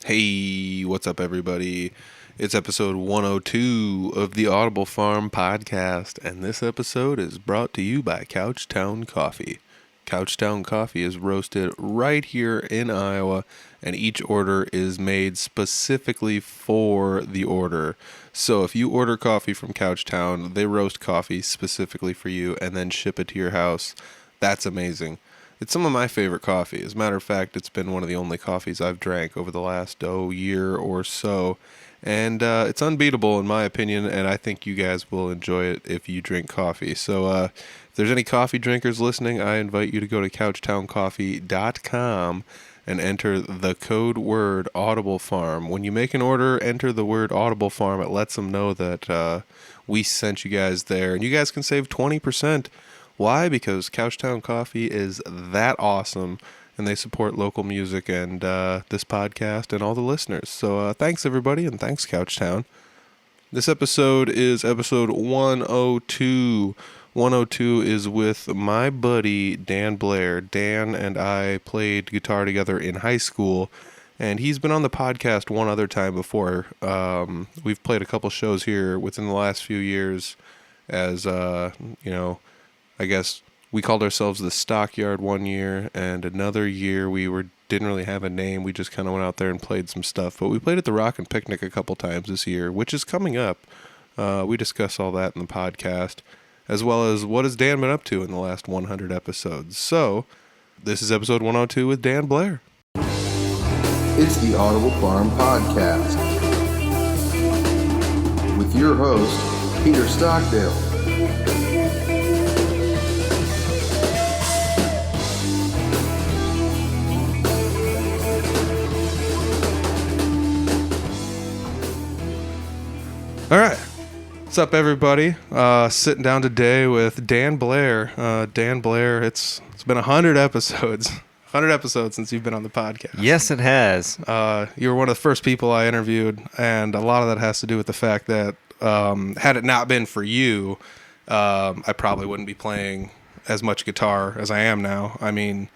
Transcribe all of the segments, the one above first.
Hey, what's up, everybody? It's episode 102 of the Audible Farm podcast, and this episode is brought to you by Couchtown Coffee. Couchtown Coffee is roasted right here in Iowa, and each order is made specifically for the order. So if you order coffee from Couchtown, they roast coffee specifically for you and then ship it to your house. That's amazing. It's some of my favorite coffee. As a matter of fact, it's been one of the only coffees I've drank over the last year or so. And it's unbeatable in my opinion, and I think you guys will enjoy it if you drink coffee. So if there's any coffee drinkers listening, I invite you to go to couchtowncoffee.com and enter the code word Audible Farm. When you make an order, enter the word Audible Farm. It lets them know that we sent you guys there, and you guys can save 20%. Why? Because Couchtown Coffee is that awesome, and they support local music and this podcast and all the listeners. So thanks, everybody, and thanks, Couchtown. This episode is episode 102. 102 is with my buddy, Dan Blair. Dan and I played guitar together in high school, and he's been on the podcast one other time before. We've played a couple shows here within the last few years as, I guess we called ourselves the Stockyard one year, and another year didn't really have a name. We just kind of went out there and played some stuff. But we played at the Rockin' Picnic a couple times this year, which is coming up. We discuss all that in the podcast, as well as what has Dan been up to in the last 100 episodes. So this is episode 102 with Dan Blair. It's the Audible Farm Podcast with your host, Peter Stockdale. All right. What's up, everybody? Sitting down today with Dan Blair. Dan Blair, it's been 100 episodes. 100 episodes since you've been on the podcast. Yes, it has. You were one of the first people I interviewed, and a lot of that has to do with the fact that had it not been for you, I probably wouldn't be playing as much guitar as I am now. I mean,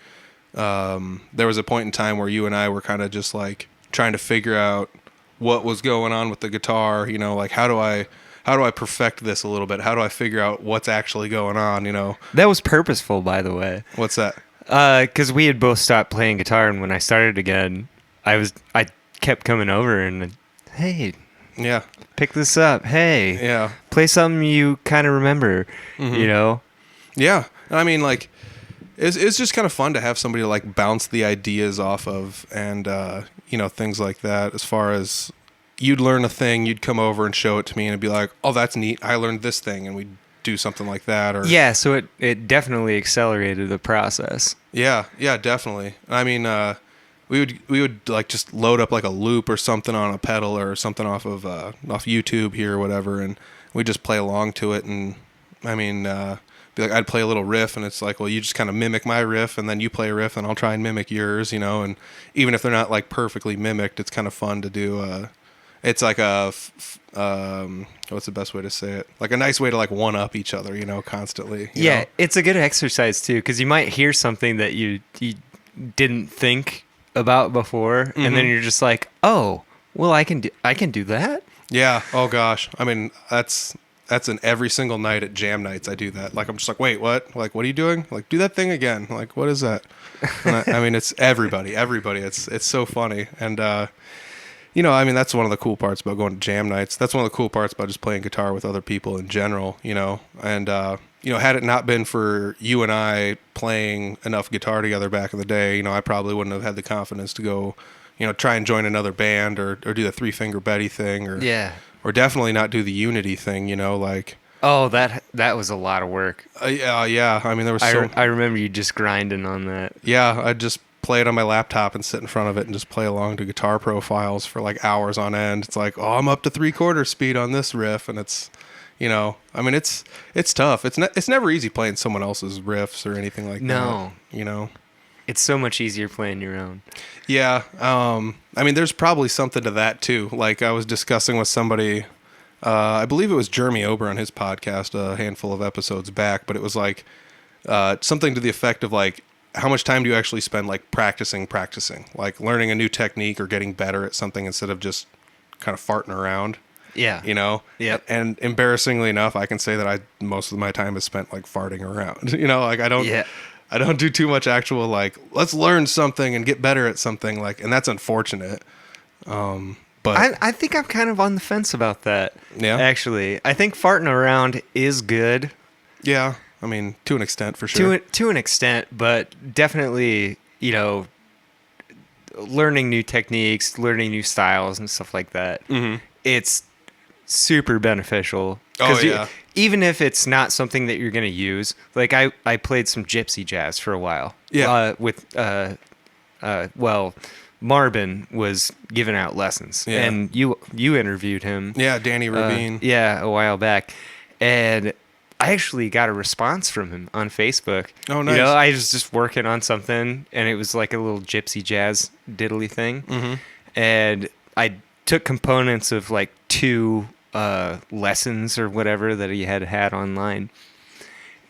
there was a point in time where you and I were kind of just like trying to figure out what was going on with the guitar, like how do I perfect this a little bit? How do I figure out what's actually going on, That was purposeful, by the way. What's that? Because we had both stopped playing guitar, and when I started again, I kept coming over and, hey, yeah, pick this up. Hey, yeah, play something you kind of remember, Yeah, I mean, like, it's just kind of fun to have somebody to like bounce the ideas off of, and things like that. As far as you'd learn a thing, you'd come over and show it to me, and it'd be like, oh, that's neat. I learned this thing, and we'd do something like that. Or so it definitely accelerated the process. Yeah, definitely. I mean, we would like just load up like a loop or something on a pedal or something off YouTube here or whatever, and we just play along to it. And I mean, be like, I'd play a little riff, and it's like, well, you just kind of mimic my riff, and then you play a riff, and I'll try and mimic yours, and even if they're not like perfectly mimicked, it's kind of fun to do. It's like what's the best way to say it? Like a nice way to like one up each other, constantly. You know? It's a good exercise too, because you might hear something that you didn't think about before, and then you're just like, oh, well, I can do that. Yeah. Oh gosh. I mean, that's in every single night at jam nights. I do that. Like, I'm just like, wait, what? Like, what are you doing? Like, do that thing again. Like, what is that? And I mean, it's everybody. It's so funny. And, I mean, that's one of the cool parts about going to jam nights. That's one of the cool parts about just playing guitar with other people in general, and, had it not been for you and I playing enough guitar together back in the day, I probably wouldn't have had the confidence to go, try and join another band or do the Three Finger Betty thing or definitely not do the Unity thing, like. Oh, that was a lot of work. Yeah. I mean, there was I remember you just grinding on that. Yeah, I'd just play it on my laptop and sit in front of it and just play along to guitar profiles for like hours on end. It's like, oh, I'm up to 3/4 speed on this riff, and it's, I mean, it's tough. It's never easy playing someone else's riffs or anything like that. No. It's so much easier playing your own. Yeah. I mean, there's probably something to that too. Like I was discussing with somebody, I believe it was Jeremy Ober on his podcast a handful of episodes back, but it was like something to the effect of like, how much time do you actually spend like practicing, like learning a new technique or getting better at something instead of just kind of farting around? Yeah. You know? Yep. And embarrassingly enough, I can say that most of my time is spent like farting around. You know, like I don't do too much actual like let's learn something and get better at something, like, and that's unfortunate. But I think I'm kind of on the fence about that. Yeah? Actually, I think farting around is good. yeah, I mean, to an extent, for sure. To an extent, but definitely, you know, learning new techniques, learning new styles and stuff like that. Mm-hmm. It's super beneficial. Oh, yeah. Even if it's not something that you're going to use, like I played some gypsy jazz for a while. Yeah. Marvin was giving out lessons, Yeah. and you interviewed him. Yeah, Danny Rabin. Yeah, a while back, and I actually got a response from him on Facebook. Oh, nice. You know, I was just working on something, and it was like a little gypsy jazz diddly thing, and I took components of like 2 lessons or whatever that he had online,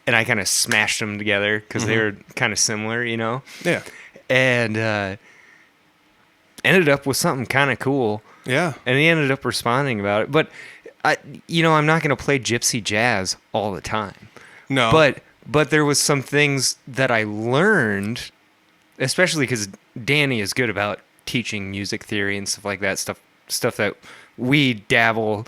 and I kind of smashed them together because they were kind of similar, you know. Yeah. And ended up with something kind of cool. Yeah. And he ended up responding about it. But I'm not going to play gypsy jazz all the time. No. But there was some things that I learned, especially because Danny is good about teaching music theory and stuff like that, stuff that we dabble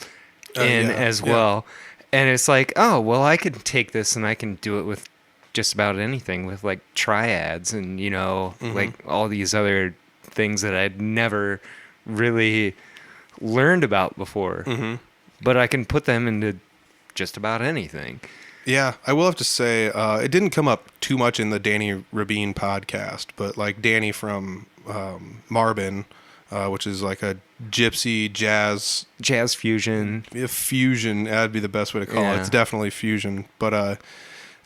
in as well. And it's like, oh, well, I could take this and I can do it with just about anything, with like triads and, you know, like all these other things that I'd never really learned about before. But I can put them into just about anything. Yeah, I will have to say, it didn't come up too much in the Danny Rabin podcast, but like Danny from Marvin, which is like a gypsy jazz fusion. Fusion, that'd be the best way to call it. Yeah. It's definitely fusion, but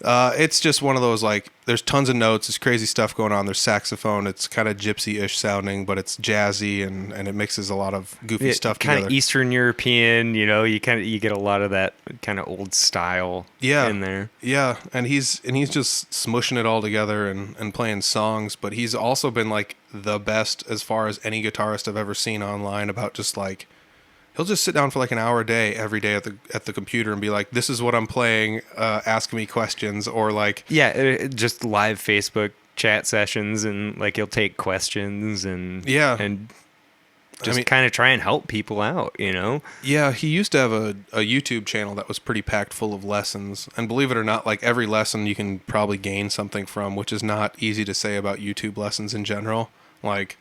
it's just one of those, like, there's tons of notes, there's crazy stuff going on, there's saxophone, it's kind of gypsy-ish sounding, but it's jazzy, and it mixes a lot of goofy stuff kind together. of Eastern European, you know, you get a lot of that kind of old style in there. Yeah, and he's just smushing it all together and playing songs, but he's also been like the best as far as any guitarist I've ever seen online about just like, he'll just sit down for like an hour a day every day at the computer and be like, this is what I'm playing, ask me questions, or like... Yeah, just live Facebook chat sessions, and like he'll take questions and just kind of try and help people out, you know? Yeah, he used to have a YouTube channel that was pretty packed full of lessons, and believe it or not, like every lesson you can probably gain something from, which is not easy to say about YouTube lessons in general. Like,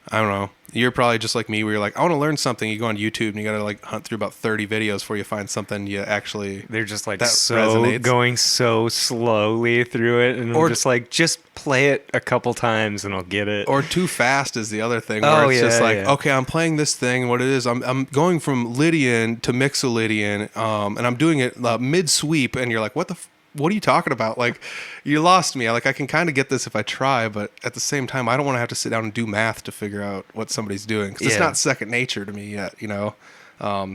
I don't know. You're probably just like me where you're like, I want to learn something. You go on YouTube and you got to like hunt through about 30 videos before you find something you actually... They're just like resonates. going so slowly through it. And Or I'm just like, just play it a couple times and I'll get it. Or too fast is the other thing. Where it's just like, yeah. okay, I'm playing this thing. What it is, I'm going from Lydian to Mixolydian, and I'm doing it mid sweep. And you're like, what are you talking about? Like, you lost me. Like, I can kind of get this if I try, but at the same time, I don't want to have to sit down and do math to figure out what somebody's doing, because it's not second nature to me yet, you know?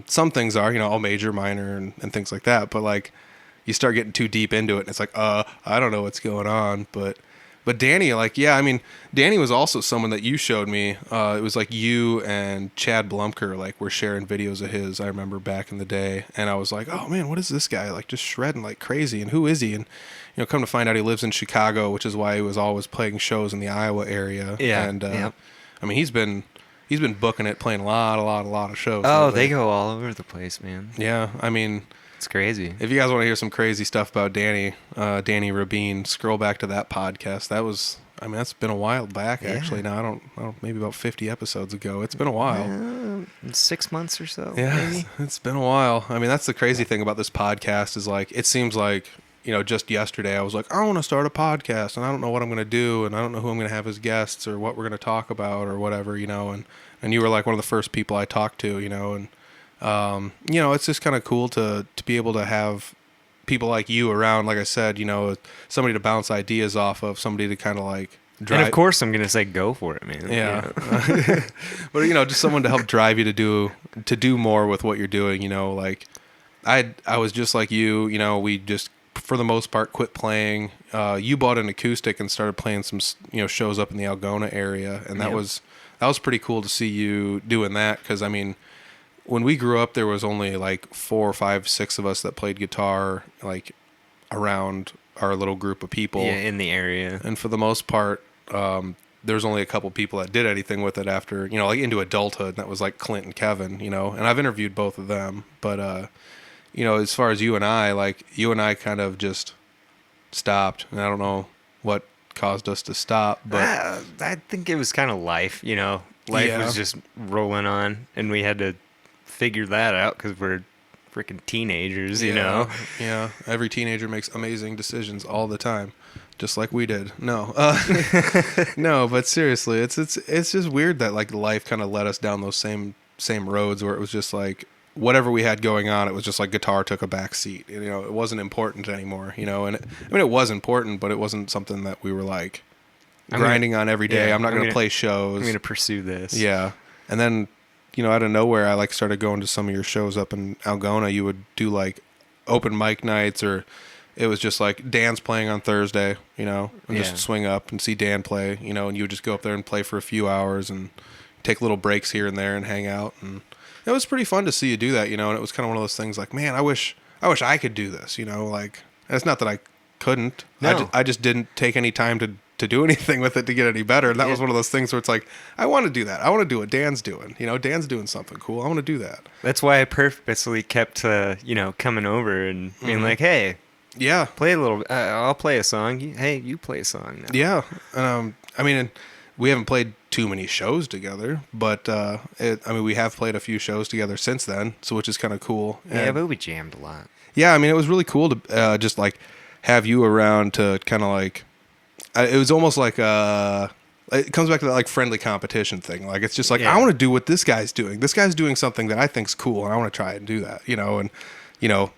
Some things are, you know, all major, minor, and things like that, but like, you start getting too deep into it, and it's like, I don't know what's going on, but Danny, like, yeah, I mean, Danny was also someone that you showed me. It was like you and Chad Blumker, like, were sharing videos of his, I remember back in the day. And I was like, oh man, what is this guy? Like, just shredding like crazy. And who is he? And, you know, come to find out he lives in Chicago, which is why he was always playing shows in the Iowa area. Yeah. And, I mean, he's been booking it, playing a lot of shows. Oh, lately. they go all over the place, man. Yeah. I mean, it's crazy. if you guys want to hear some crazy stuff about Danny Rabin, scroll back to that podcast. That's been a while back, actually. Now, I don't, maybe about 50 episodes ago. It's been a while. 6 months or so, Yeah, maybe. it's been a while. I mean, that's the crazy thing about this podcast is, like, it seems like, you know, just yesterday I was like, I want to start a podcast, and I don't know what I'm going to do, and I don't know who I'm going to have as guests or what we're going to talk about or whatever, you know, and you were like one of the first people I talked to, you know, and, you know, it's just kind of cool to be able to have people like you around, like I said, you know, somebody to bounce ideas off of, somebody to kind of like drive. And of course I'm going to say go for it, man. Yeah. But, you know, just someone to help drive you to do more with what you're doing, you know, like I was just like you know, we just, for the most part, quit playing you bought an acoustic and started playing some shows up in the Algona area, and that was pretty cool to see you doing that, because I mean, when we grew up, there was only like 4 or 5, 6 of us that played guitar, like around our little group of people. Yeah, in the area. And for the most part, there's only a couple people that did anything with it after, like into adulthood. And that was like Clint and Kevin, and I've interviewed both of them. But, as far as you and I kind of just stopped. And I don't know what caused us to stop, but I think it was kind of life, Life was just rolling on, and we had to figure that out because we're freaking teenagers, you know? Yeah. Every teenager makes amazing decisions all the time, just like we did. No, no, but seriously, it's just weird that like life kind of led us down those same roads where it was just like whatever we had going on, it was just like guitar took a back seat. It wasn't important anymore. And it was important, but it wasn't something that we were like grinding on every day. I'm not going to play shows. I'm going to pursue this. Yeah, and then. Out of nowhere, I like started going to some of your shows up in Algona. You would do like open mic nights, or it was just like Dan's playing on Thursday, and just swing up and see Dan play, and you would just go up there and play for a few hours and take little breaks here and there and hang out. And it was pretty fun to see you do that, and it was kind of one of those things like, man, I wish I could do this, like, and it's not that I couldn't. No. I just didn't take any time to do anything with it to get any better. And that was one of those things where it's like, I want to do that. I want to do what Dan's doing. Dan's doing something cool. I want to do that. That's why I purposely kept, coming over and being like, hey, yeah, play a little. I'll play a song. Hey, you play a song now. Yeah. I mean, we haven't played too many shows together, but we have played a few shows together since then, so which is kind of cool. Yeah, but we jammed a lot. Yeah, I mean, it was really cool to just like have you around to kind of like. It was almost like it comes back to that like friendly competition thing. Like it's just like, I want to do what this guy's doing. This guy's doing something that I think's cool, and I want to try and do that. And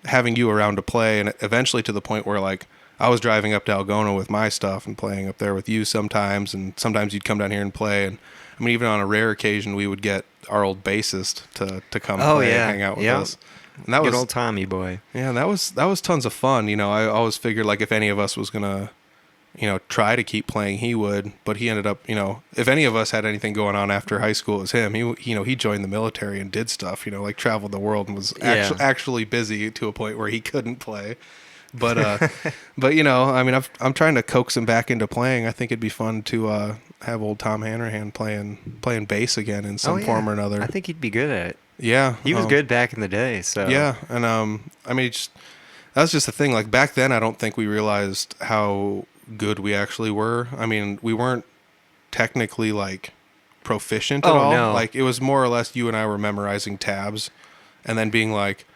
having you around to play, and eventually to the point where like I was driving up to Algona with my stuff and playing up there with you sometimes, and sometimes you'd come down here and play. And I mean, even on a rare occasion, we would get our old bassist to come play and hang out with us. And that Good was old Tommy boy. Yeah, that was tons of fun. I always figured like if any of us was gonna try to keep playing, he would, but he ended up, if any of us had anything going on after high school, it was him. He joined the military and did stuff, like traveled the world and was actually busy to a point where he couldn't play. But, I mean, I'm trying to coax him back into playing. I think it'd be fun to have old Tom Hanrahan playing bass again in some form or another. I think he'd be good at it. Yeah. He was good back in the day, so. Yeah, and I mean, that was just the thing. Like back then, I don't think we realized how good we actually were. I mean, we weren't technically like proficient at all. No. Like it was more or less you and I were memorizing tabs and then being like,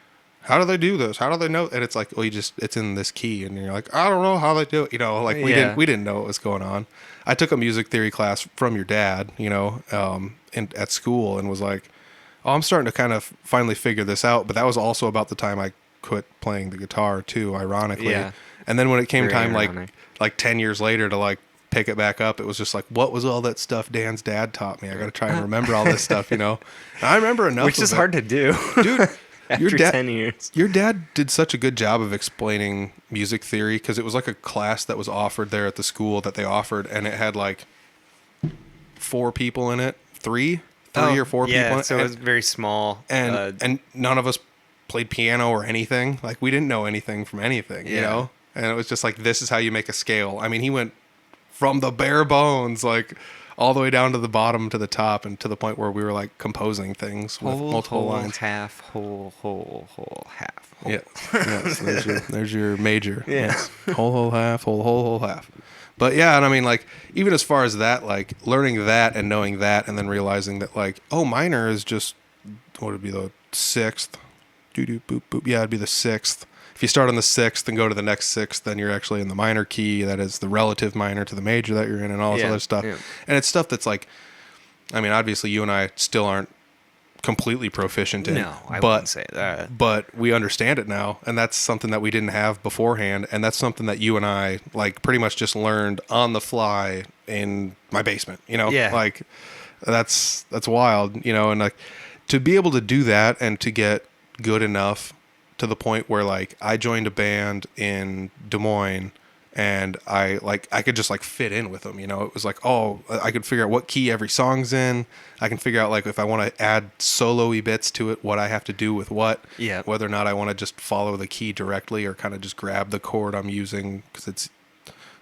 how do they do this? How do they know? And it's like, well, it's in this key, and you're like, I don't know how they do it. Like we didn't know what was going on. I took a music theory class from your dad, at school, and was like, oh, I'm starting to kind of finally figure this out. But that was also about the time I quit playing the guitar too, ironically. Yeah. And then when it came time, ironic. like 10 years later to like pick it back up, it was just like, what was all that stuff Dan's dad taught me? I got to try and remember all this stuff, And I remember enough. Which is hard to do. Dude, After 10 years. Your dad did such a good job of explaining music theory, because it was like a class that was offered there at the school that they offered, and it had like 4 people in it, three or 4 people in it. So it was very small. And none of us played piano or anything. Like we didn't know anything from anything, And it was just like, this is how you make a scale. I mean, he went from the bare bones, like all the way down to the bottom to the top, and to the point where we were like composing things with multiple lines. Half, whole, half. Whole. Yeah. Yes, there's your major. Yeah. Yes. Whole, half, whole, half. But yeah, and I mean, like, even as far as that, like learning that and knowing that, and then realizing that like, oh, minor is just, what would it be, the 6th? Doo-doo, boop, boop. Yeah, it'd be the 6th. If you start on the 6th and go to the next 6th, then you're actually in the minor key. That is the relative minor to the major that you're in, and all this other stuff. Yeah. And it's stuff that's like, I mean, obviously you and I still aren't completely proficient in. No, I wouldn't say that. But we understand it now, and that's something that we didn't have beforehand, and that's something that you and I like pretty much just learned on the fly in my basement. Yeah. Like that's wild. And like to be able to do that and to get good enough to the point where like I joined a band in Des Moines, and I could just like fit in with them, you know. It was like, oh, I could figure out what key every song's in. I can figure out like if I want to add solo-y bits to it, what I have to do with what, Yeah. whether or not I want to just follow the key directly or kind of just grab the chord I'm using, because it's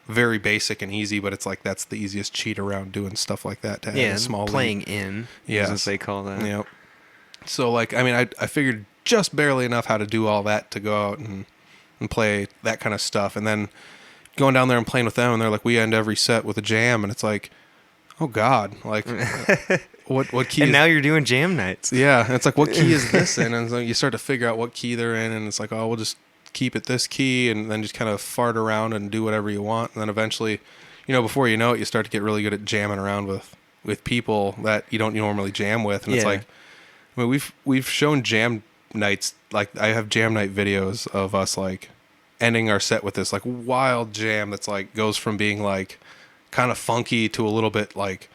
very basic and easy, but it's like that's the easiest cheat around doing stuff like that, to add Yeah, a small playing lead. in, Yes. as they call that. Yep. So like, I mean, I figured just barely enough how to do all that to go out and play that kind of stuff, and then going down there and playing with them, and they're like, we end every set with a jam, and it's like, oh God, like what key? And is now you're doing jam nights. Yeah, and it's like, what key is this in? And so you start to figure out what key they're in, and it's like, oh, we'll just keep it this key, and then just kind of fart around and do whatever you want, and then eventually, you know, before you know it, you start to get really good at jamming around with people that you don't normally jam with, and it's Yeah. like, I mean, we've shown jam nights, like I have jam night videos of us like ending our set with this like wild jam that's like goes from being like kind of funky to a little bit like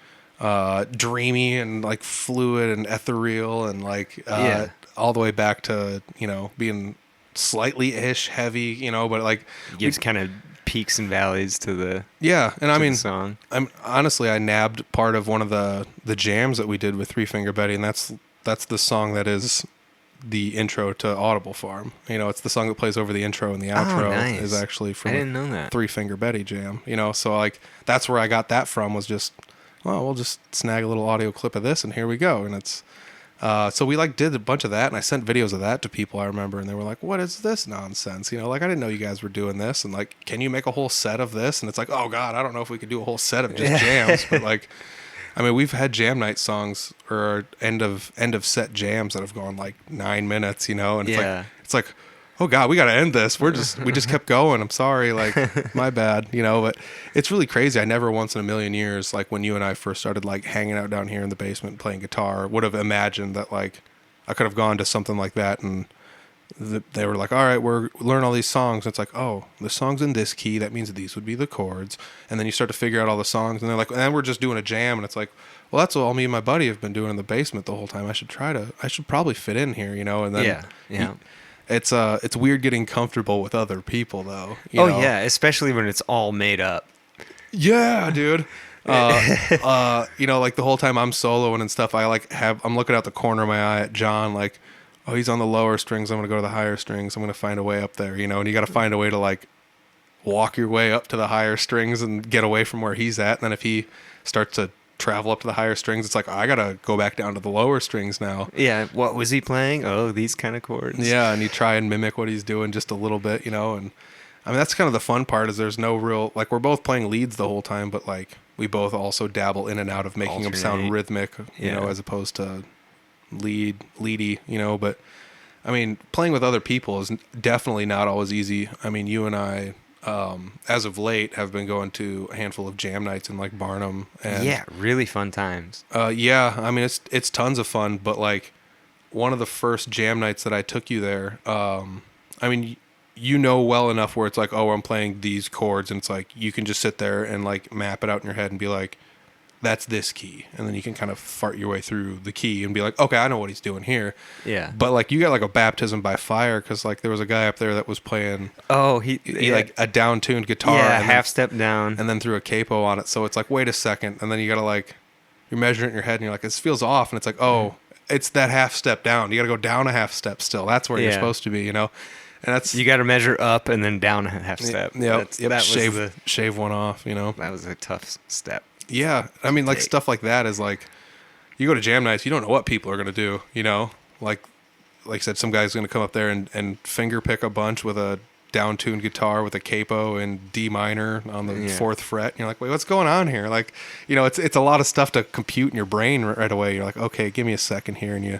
dreamy and like fluid and ethereal and like Yeah. all the way back to, you know, being slightly ish heavy, you know, but like Gives kind of peaks and valleys to the yeah, and I to the mean, song. I'm honestly, I nabbed part of one of the jams that we did with Three Finger Betty, and that's the song that is the intro to Audible Farm. You know, it's the song that plays over the intro, and the outro nice. is actually I from didn't know that. Three Finger Betty jam. You know, so like that's where I got that from, was just, well, we'll just snag a little audio clip of this, and here we go. And it's so we like did a bunch of that, and I sent videos of that to people, I remember, and they were like, what is this nonsense? You know, like, I didn't know you guys were doing this, and like, can you make a whole set of this? And it's like, oh God, I don't know if we could do a whole set of just jams, but like, I mean, we've had jam night songs or end of set jams that have gone like 9 minutes, you know, and it's like, oh God, we got to end this. We just kept going. I'm sorry. Like, my bad, you know, but it's really crazy. I never once in a million years, like when you and I first started like hanging out down here in the basement playing guitar, would have imagined that like I could have gone to something like that, and they were like, all right, learn all these songs. And it's like, oh, the song's in this key. That means these would be the chords. And then you start to figure out all the songs, and they're like, and we're just doing a jam. And it's like, well, that's all me and my buddy have been doing in the basement the whole time. I should probably fit in here, you know? And then Yeah. it's weird getting comfortable with other people though. You know? Yeah, especially when it's all made up. Yeah, dude. You know, like the whole time I'm soloing and stuff, I'm looking out the corner of my eye at John, like, oh, he's on the lower strings, I'm gonna go to the higher strings, I'm gonna find a way up there, you know, and you gotta find a way to like walk your way up to the higher strings and get away from where he's at. And then if he starts to travel up to the higher strings, it's like, oh, I gotta go back down to the lower strings now. Yeah, what was he playing? Oh, these kind of chords. Yeah, and you try and mimic what he's doing just a little bit, you know. And I mean, that's kind of the fun part, is there's no real, like, we're both playing leads the whole time, but like we both also dabble in and out of making them sound Alternate. rhythmic, you know, as opposed to leady, you know. But I mean, playing with other people is definitely not always easy. I mean, you and I, as of late, have been going to a handful of jam nights in like Barnum, and Yeah, really fun times. yeah, I mean, it's tons of fun. But like one of the first jam nights that I took you there, I mean, you know well enough where it's like, oh, I'm playing these chords, and it's like you can just sit there and like map it out in your head and be like, that's this key, and then you can kind of fart your way through the key and be like, okay, I know what he's doing here. Yeah. But like you got like a baptism by fire, because like there was a guy up there that was playing Oh, he like a down-tuned guitar, yeah, and half step down. and then threw a capo on it. So it's like, wait a second, and then you gotta like, you're measuring it in your head, and you're like, this feels off, and it's like, oh, it's that half step down. You gotta go down a half step still. That's where you're Yeah. supposed to be, you know. And that's You got to measure up and then down a half step. Yep. That was Shave one off, you know. that was a tough step. Yeah, I mean, like stuff like that is like, you go to jam nights, you don't know what people are gonna do, you know. Like I said, some guy's gonna come up there and finger pick a bunch with a down-tuned guitar with a capo in D minor on the 4th fret. And you're like, wait, what's going on here? Like, you know, it's a lot of stuff to compute in your brain right away. You're like, okay, give me a second here, and you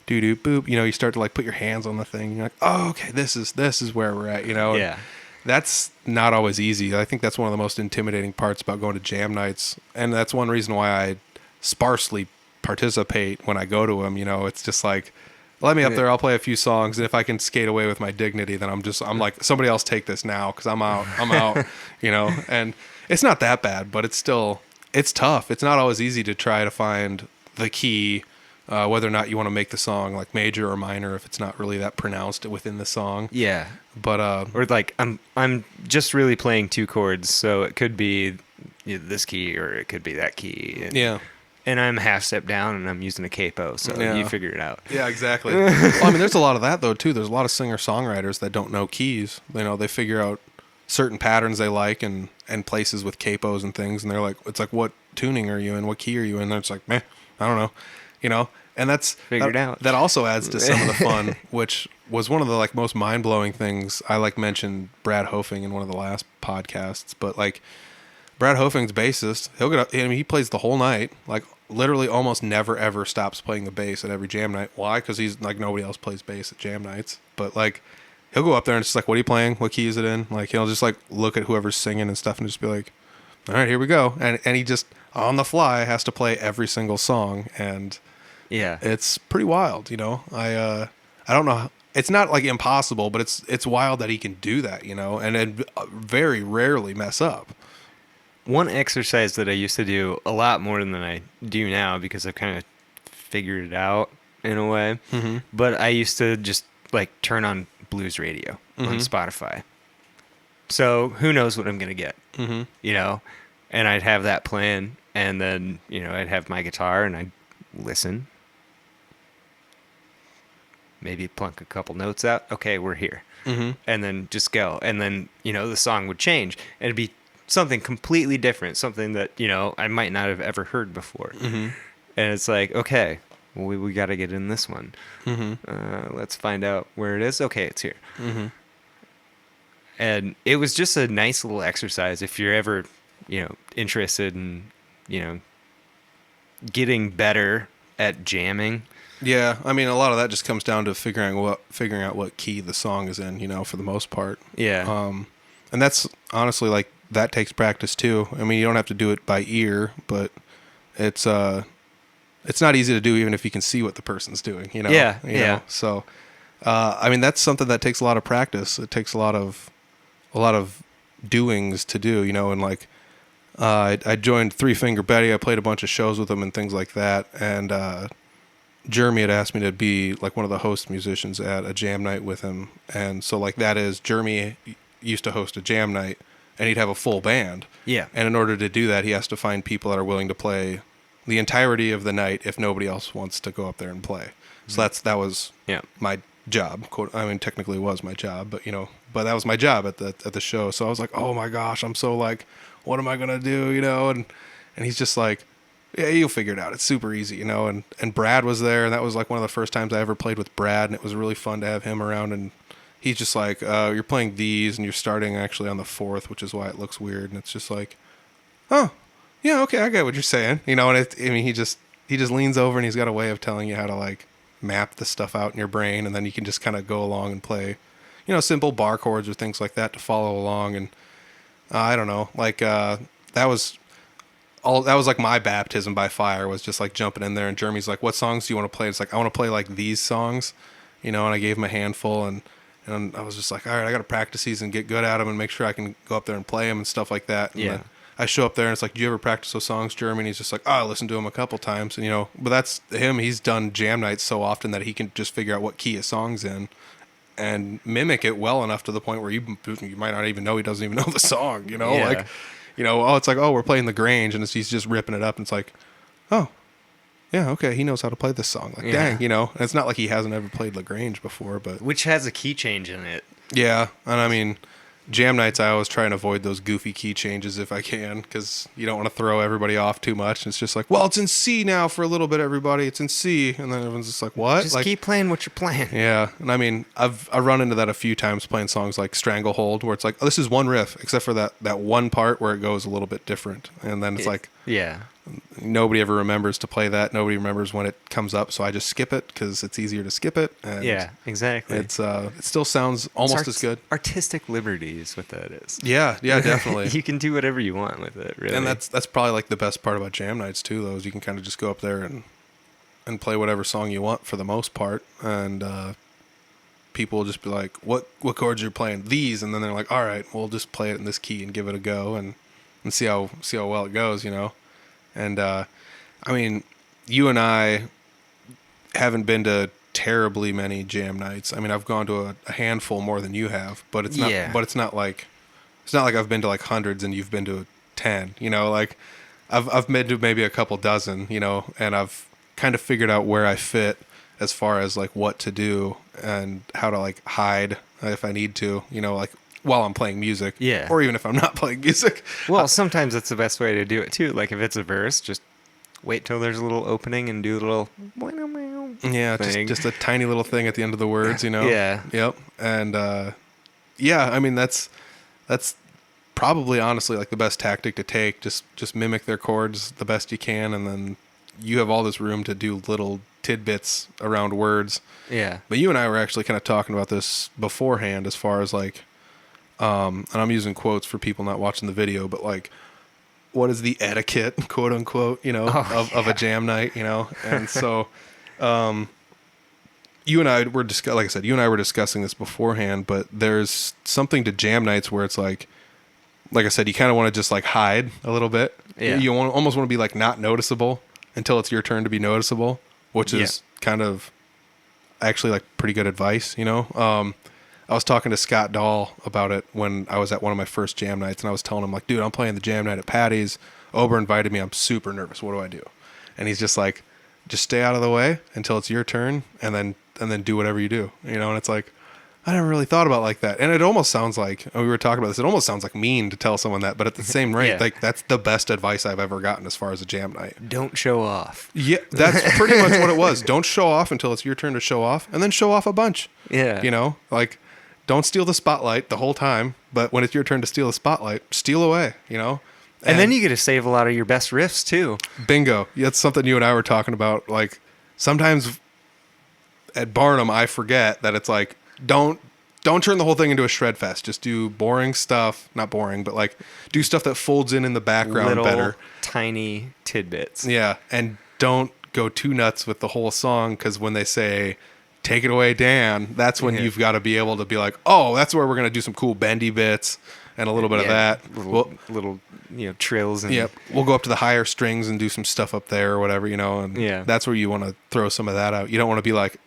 do boop. You know, you start to like put your hands on the thing. And you're like, oh, okay, this is where we're at. You know. Yeah. That's not always easy. I think that's one of the most intimidating parts about going to jam nights, and that's one reason why I sparsely participate when I go to them. You know, it's just like, let me up there, I'll play a few songs, and if I can skate away with my dignity, then I'm like, somebody else take this now, because I'm out, you know. And it's not that bad, but it's tough. It's not always easy to try to find the key whether or not you want to make the song like major or minor if it's not really that pronounced within the song. Yeah. But Or like I'm just really playing two chords, so it could be this key or it could be that key. And, yeah. And I'm half step down and I'm using a capo, so Yeah. you figure it out. Yeah, exactly. Well, I mean, there's a lot of that though too. There's a lot of singer-songwriters that don't know keys. You know, they figure out certain patterns they like and places with capos and things, and they're like, it's like, what tuning are you in? What key are you in? And it's like, meh, I don't know. You know, and that's Figured out. That also adds to some of the fun, which was one of the like most mind-blowing things. I like mentioned Brad Hofing in one of the last podcasts, but like Brad Hofing's bassist, he'll get up, I mean, he plays the whole night, like literally almost never ever stops playing the bass at every jam night. Why? Because he's like, nobody else plays bass at jam nights. But like, he'll go up there and just like, what are you playing? What key is it in? Like, he'll just like look at whoever's singing and stuff and just be like, all right, here we go. And he just on the fly has to play every single song, and Yeah. it's pretty wild. You know, I don't know. It's not like impossible, but it's wild that he can do that. You know, and very rarely mess up. One exercise that I used to do a lot more than I do now because I've kind of figured it out in a way. Mm-hmm. But I used to just like turn on blues radio on Mm-hmm. Spotify. So who knows what I'm going to get, Mm-hmm. you know? And I'd have that playing, and then, I'd have my guitar and I'd listen. Maybe plunk a couple notes out. Okay, we're here. Mm-hmm. And then just go. And then, the song would change. And it'd be something completely different, something that, I might not have ever heard before. Mm-hmm. And it's like, okay, well, we got to get in this one. Mm-hmm. Let's find out where it is. Okay, it's here. Mm-hmm. And it was just a nice little exercise if you're ever, interested in, getting better at jamming. Yeah, I mean, a lot of that just comes down to figuring out what key the song is in, for the most part. Yeah. And that's honestly like that takes practice too. I mean, you don't have to do it by ear, but it's not easy to do even if you can see what the person's doing, Yeah, You yeah. know? So, I mean, that's something that takes a lot of practice. It takes a lot of doings to do, and like, I joined Three Finger Betty. I played a bunch of shows with them and things like that. And, Jeremy had asked me to be like one of the host musicians at a jam night with him. And so like that is Jeremy used to host a jam night and he'd have a full band. Yeah. And in order to do that, he has to find people that are willing to play the entirety of the night if nobody else wants to go up there and play. So that was my job. I mean, technically it was my job, but but that was my job at the show. So I was like, oh my gosh, I'm so like, what am I going to do? And he's just like, yeah, you'll figure it out. It's super easy, and Brad was there, and that was like one of the first times I ever played with Brad, and it was really fun to have him around. And he's just like, you're playing these, and you're starting actually on the fourth, which is why it looks weird. And it's just like, oh, yeah, okay, I get what you're saying, And he just leans over, and he's got a way of telling you how to like map the stuff out in your brain, and then you can just kind of go along and play, simple bar chords or things like that to follow along. And I don't know, like that was like my baptism by fire, was just like jumping in there. And Jeremy's like, what songs do you want to play? It's like, I want to play like these songs, and I gave him a handful, and I was just like, all right, I got to practice these and get good at them and make sure I can go up there and play them and stuff like that. And then I show up there and it's like, do you ever practice those songs, Jeremy? And he's just like, oh, I listened to them a couple times. And, but that's him. He's done jam nights so often that he can just figure out what key a song's in and mimic it well enough to the point where you might not even know he doesn't even know the song, like, it's like, oh, we're playing the Grange, and he's just ripping it up, and it's like, oh, yeah, okay, he knows how to play this song. Like, dang, and it's not like he hasn't ever played LaGrange before, but Which has a key change in it. yeah, and I mean, jam nights, I always try and avoid those goofy key changes if I can, because you don't want to throw everybody off too much. It's just like, well, it's in C now for a little bit, everybody. It's in C, and then everyone's just like, what? Just like, keep playing what you're playing. yeah, and I mean, I've run into that a few times playing songs like Stranglehold, where it's like, oh, this is one riff, except for that one part where it goes a little bit different, and then it's like, Yeah. nobody ever remembers to play that. Nobody remembers when it comes up, so I just skip it because it's easier to skip it. And Yeah, exactly. it still sounds almost as good. Artistic liberty is what that is. Yeah, definitely. You can do whatever you want with it, really. And that's probably like the best part about jam nights too, though, is you can kind of just go up there and play whatever song you want for the most part, and people will just be like, what chords you're playing? These, and then they're like, all right, we'll just play it in this key and give it a go and see how well it goes, And I mean, you and I haven't been to terribly many jam nights. I mean, I've gone to a handful more than you have, but it's not. Yeah. But it's not like I've been to like hundreds and you've been to 10. You know, like I've been to maybe a couple dozen. You know, and I've kind of figured out where I fit as far as like what to do and how to like hide if I need to. You know, like while I'm playing music. Yeah. Or even if I'm not playing music. Well, sometimes that's the best way to do it too. Like if it's a verse, just wait till there's a little opening and do a little Yeah, thing. just a tiny little thing at the end of the words, you know. Yeah. Yep. And yeah, I mean that's probably honestly like the best tactic to take. Just mimic their chords the best you can, and then you have all this room to do little tidbits around words. Yeah. But you and I were actually kind of talking about this beforehand, as far as like, and I'm using quotes for people not watching the video, but like, what is the etiquette, quote unquote, you know, of a jam night, you know? And so, you and I were like I said, you and I were discussing this beforehand, but there's something to jam nights where it's like I said, you kind of want to just like hide a little bit. Yeah. You almost want to be like not noticeable until it's your turn to be noticeable, which is kind of actually like pretty good advice, you know? I was talking to Scott Dahl about it when I was at one of my first jam nights, and I was telling him like, dude, I'm playing the jam night at Patty's. Ober invited me. I'm super nervous. What do I do? And he's just like, just stay out of the way until it's your turn, and then do whatever you do, you know? And it's like, I never really thought about it like that. And it almost sounds like, we were talking about this, it almost sounds like mean to tell someone that, but at the same rate, Yeah. like that's the best advice I've ever gotten as far as a jam night. Don't show off. Yeah, that's pretty much what it was. Don't show off until it's your turn to show off, and then show off a bunch. Yeah. You know, like, don't steal the spotlight the whole time, but when it's your turn to steal the spotlight, steal away, you know? And then you get to save a lot of your best riffs too. Bingo. That's something you and I were talking about. Like, sometimes at Barnum, I forget that it's like, don't turn the whole thing into a shred fest. Just do boring stuff. Not boring, but like, do stuff that folds in the background Little better. tiny tidbits. Yeah, and don't go too nuts with the whole song, because when they say, take it away, Dan, that's when you've got to be able to be like, oh, that's where we're going to do some cool bendy bits and a little bit of that. Little trills. And Yep. We'll go up to the higher strings and do some stuff up there or whatever, you know, and Yeah. that's where you want to throw some of that out. You don't want to be like,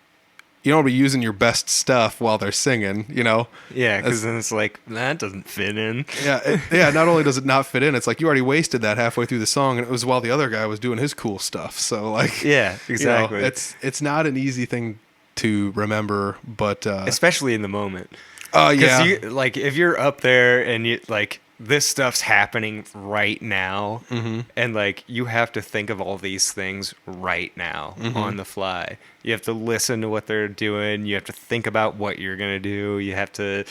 you don't want to be using your best stuff while they're singing, you know? Yeah, because then it's like, that doesn't fit in. Yeah, not only does it not fit in, it's like you already wasted that halfway through the song, and it was while the other guy was doing his cool stuff. So, like, Yeah, exactly. you know, it's not an easy thing to remember, but Especially in the moment. yeah. You, like, if you're up there and you, like, this stuff's happening right now, and, like, you have to think of all these things right now on the fly. You have to listen to what they're doing. You have to think about what you're going to do. You have to,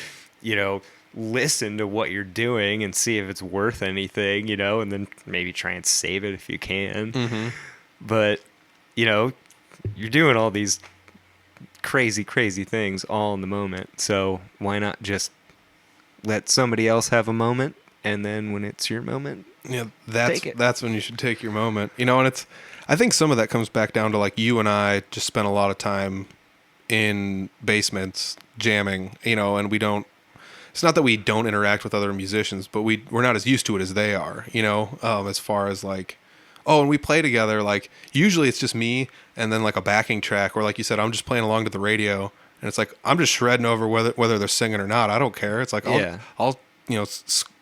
listen to what you're doing and see if it's worth anything, and then maybe try and save it if you can. But, you're doing all these crazy things all in the moment. So why not just let somebody else have a moment, and then when it's your moment, Yeah, take it. that's when you should take your moment. And I think some of that comes back down to like you and I just spent a lot of time in basements jamming, and it's not that we don't interact with other musicians, but we're not as used to it as they are, as far as like, oh, and we play together, like usually it's just me and then like a backing track, or like you said, I'm just playing along to the radio. And it's like, I'm just shredding over whether they're singing or not. I don't care. It's like, I'll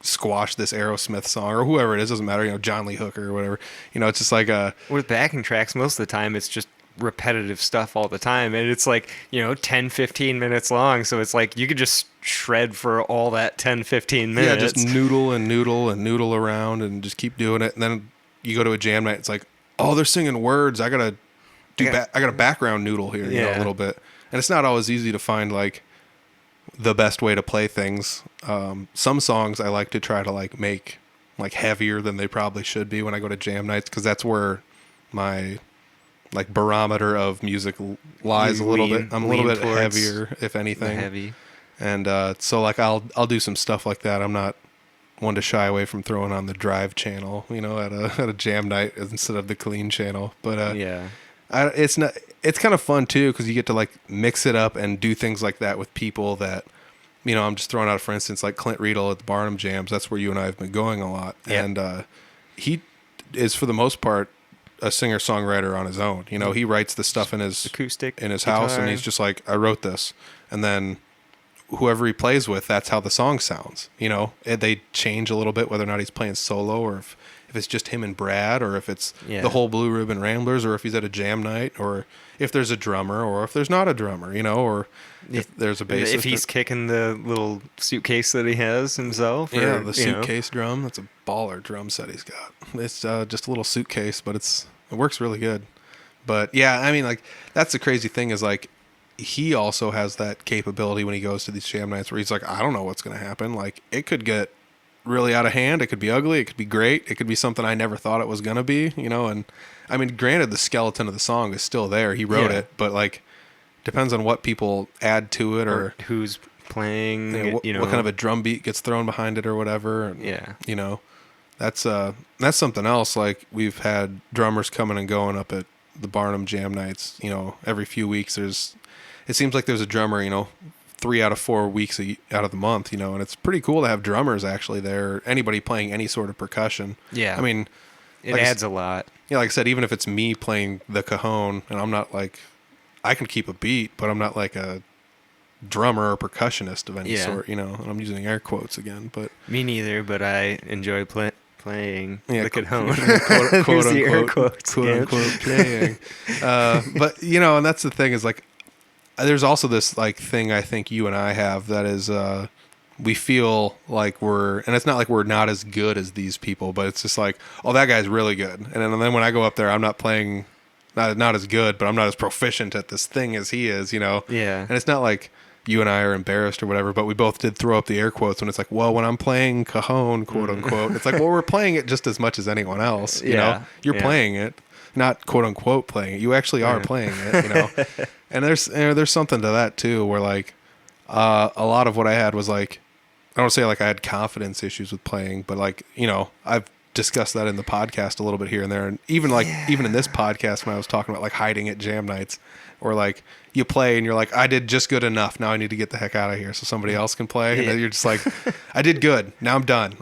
squash this Aerosmith song or whoever it is. Doesn't matter. John Lee Hooker or whatever. It's just like with backing tracks, most of the time it's just repetitive stuff all the time. And it's like, 10, 15 minutes long. So it's like, you could just shred for all that 10, 15 minutes. Yeah, just noodle around and just keep doing it. And then you go to a jam night. It's like, oh, they're singing words. I got a background noodle here, a little bit. And it's not always easy to find like the best way to play things. Some songs I like to try to like make like heavier than they probably should be when I go to jam nights, because that's where my like barometer of music lies a little bit. I'm a little bit heavier, if anything. Heavy. And so like I'll do some stuff like that. I'm not one to shy away from throwing on the drive channel, at a jam night instead of the clean channel. But it's kind of fun too, because you get to like mix it up and do things like that with people that, I'm just throwing out, for instance, like Clint Riedel at the Barnum Jams. That's where you and I have been going a lot. Yeah. And he is, for the most part, a singer-songwriter on his own. You know, he writes the stuff in his Acoustic house, and guitar. he's just like, I wrote this, and then whoever he plays with, that's how the song sounds. You know, and they change a little bit whether or not he's playing solo, or if it's just him and Brad, or if it's the whole Blue Ribbon Ramblers, or if he's at a jam night, or if there's a drummer, or if there's not a drummer, you know, or if there's a bassist. If he's kicking the little suitcase that he has himself. Yeah, or, the suitcase drum. That's a baller drum set he's got. It's just a little suitcase, but it works really good. But yeah, I mean, like, that's the crazy thing is, like, he also has that capability when he goes to these jam nights where he's like, I don't know what's going to happen. Like, it could get really out of hand. It could be ugly. It could be great. It could be something I never thought it was going to be, you know? And I mean, granted, the skeleton of the song is still there. He wrote it, but like, depends on what people add to it or who's playing, what kind of a drum beat gets thrown behind it or whatever. And, you know, that's something else. Like, we've had drummers coming and going up at the Barnum jam nights, you know, every few weeks it seems like there's a drummer, you know, 3 out of 4 weeks out of the month, you know, and it's pretty cool to have drummers actually there, anybody playing any sort of percussion. Yeah. I mean, it adds a lot. Yeah, like I said, even if it's me playing the cajon, and I'm not like, I can keep a beat, but I'm not like a drummer or percussionist of any sort, you know, and I'm using air quotes again, but. Me neither, but I enjoy playing the cajon. quote the air unquote, quotes quote again. unquote playing. But, you know, and that's the thing is, like, there's also this, like, thing I think you and I have that is, we feel like and it's not like we're not as good as these people, but it's just like, oh, that guy's really good. And then when I go up there, I'm not playing, not as good, but I'm not as proficient at this thing as he is, you know? Yeah. And it's not like you and I are embarrassed or whatever, but we both did throw up the air quotes when it's like, well, when I'm playing cajon, quote unquote, it's like, well, we're playing it just as much as anyone else, you know? You're playing it, not quote unquote playing it. You actually are playing it, you know? And there's something to that too, where like, a lot of what I had was like, I don't say like I had confidence issues with playing, but like, you know, I've discussed that in the podcast a little bit here and there. And even even in this podcast, when I was talking about like hiding at jam nights, or like you play and you're like, I did just good enough. Now I need to get the heck out of here so somebody else can play. And then you're just like, I did good. Now I'm done.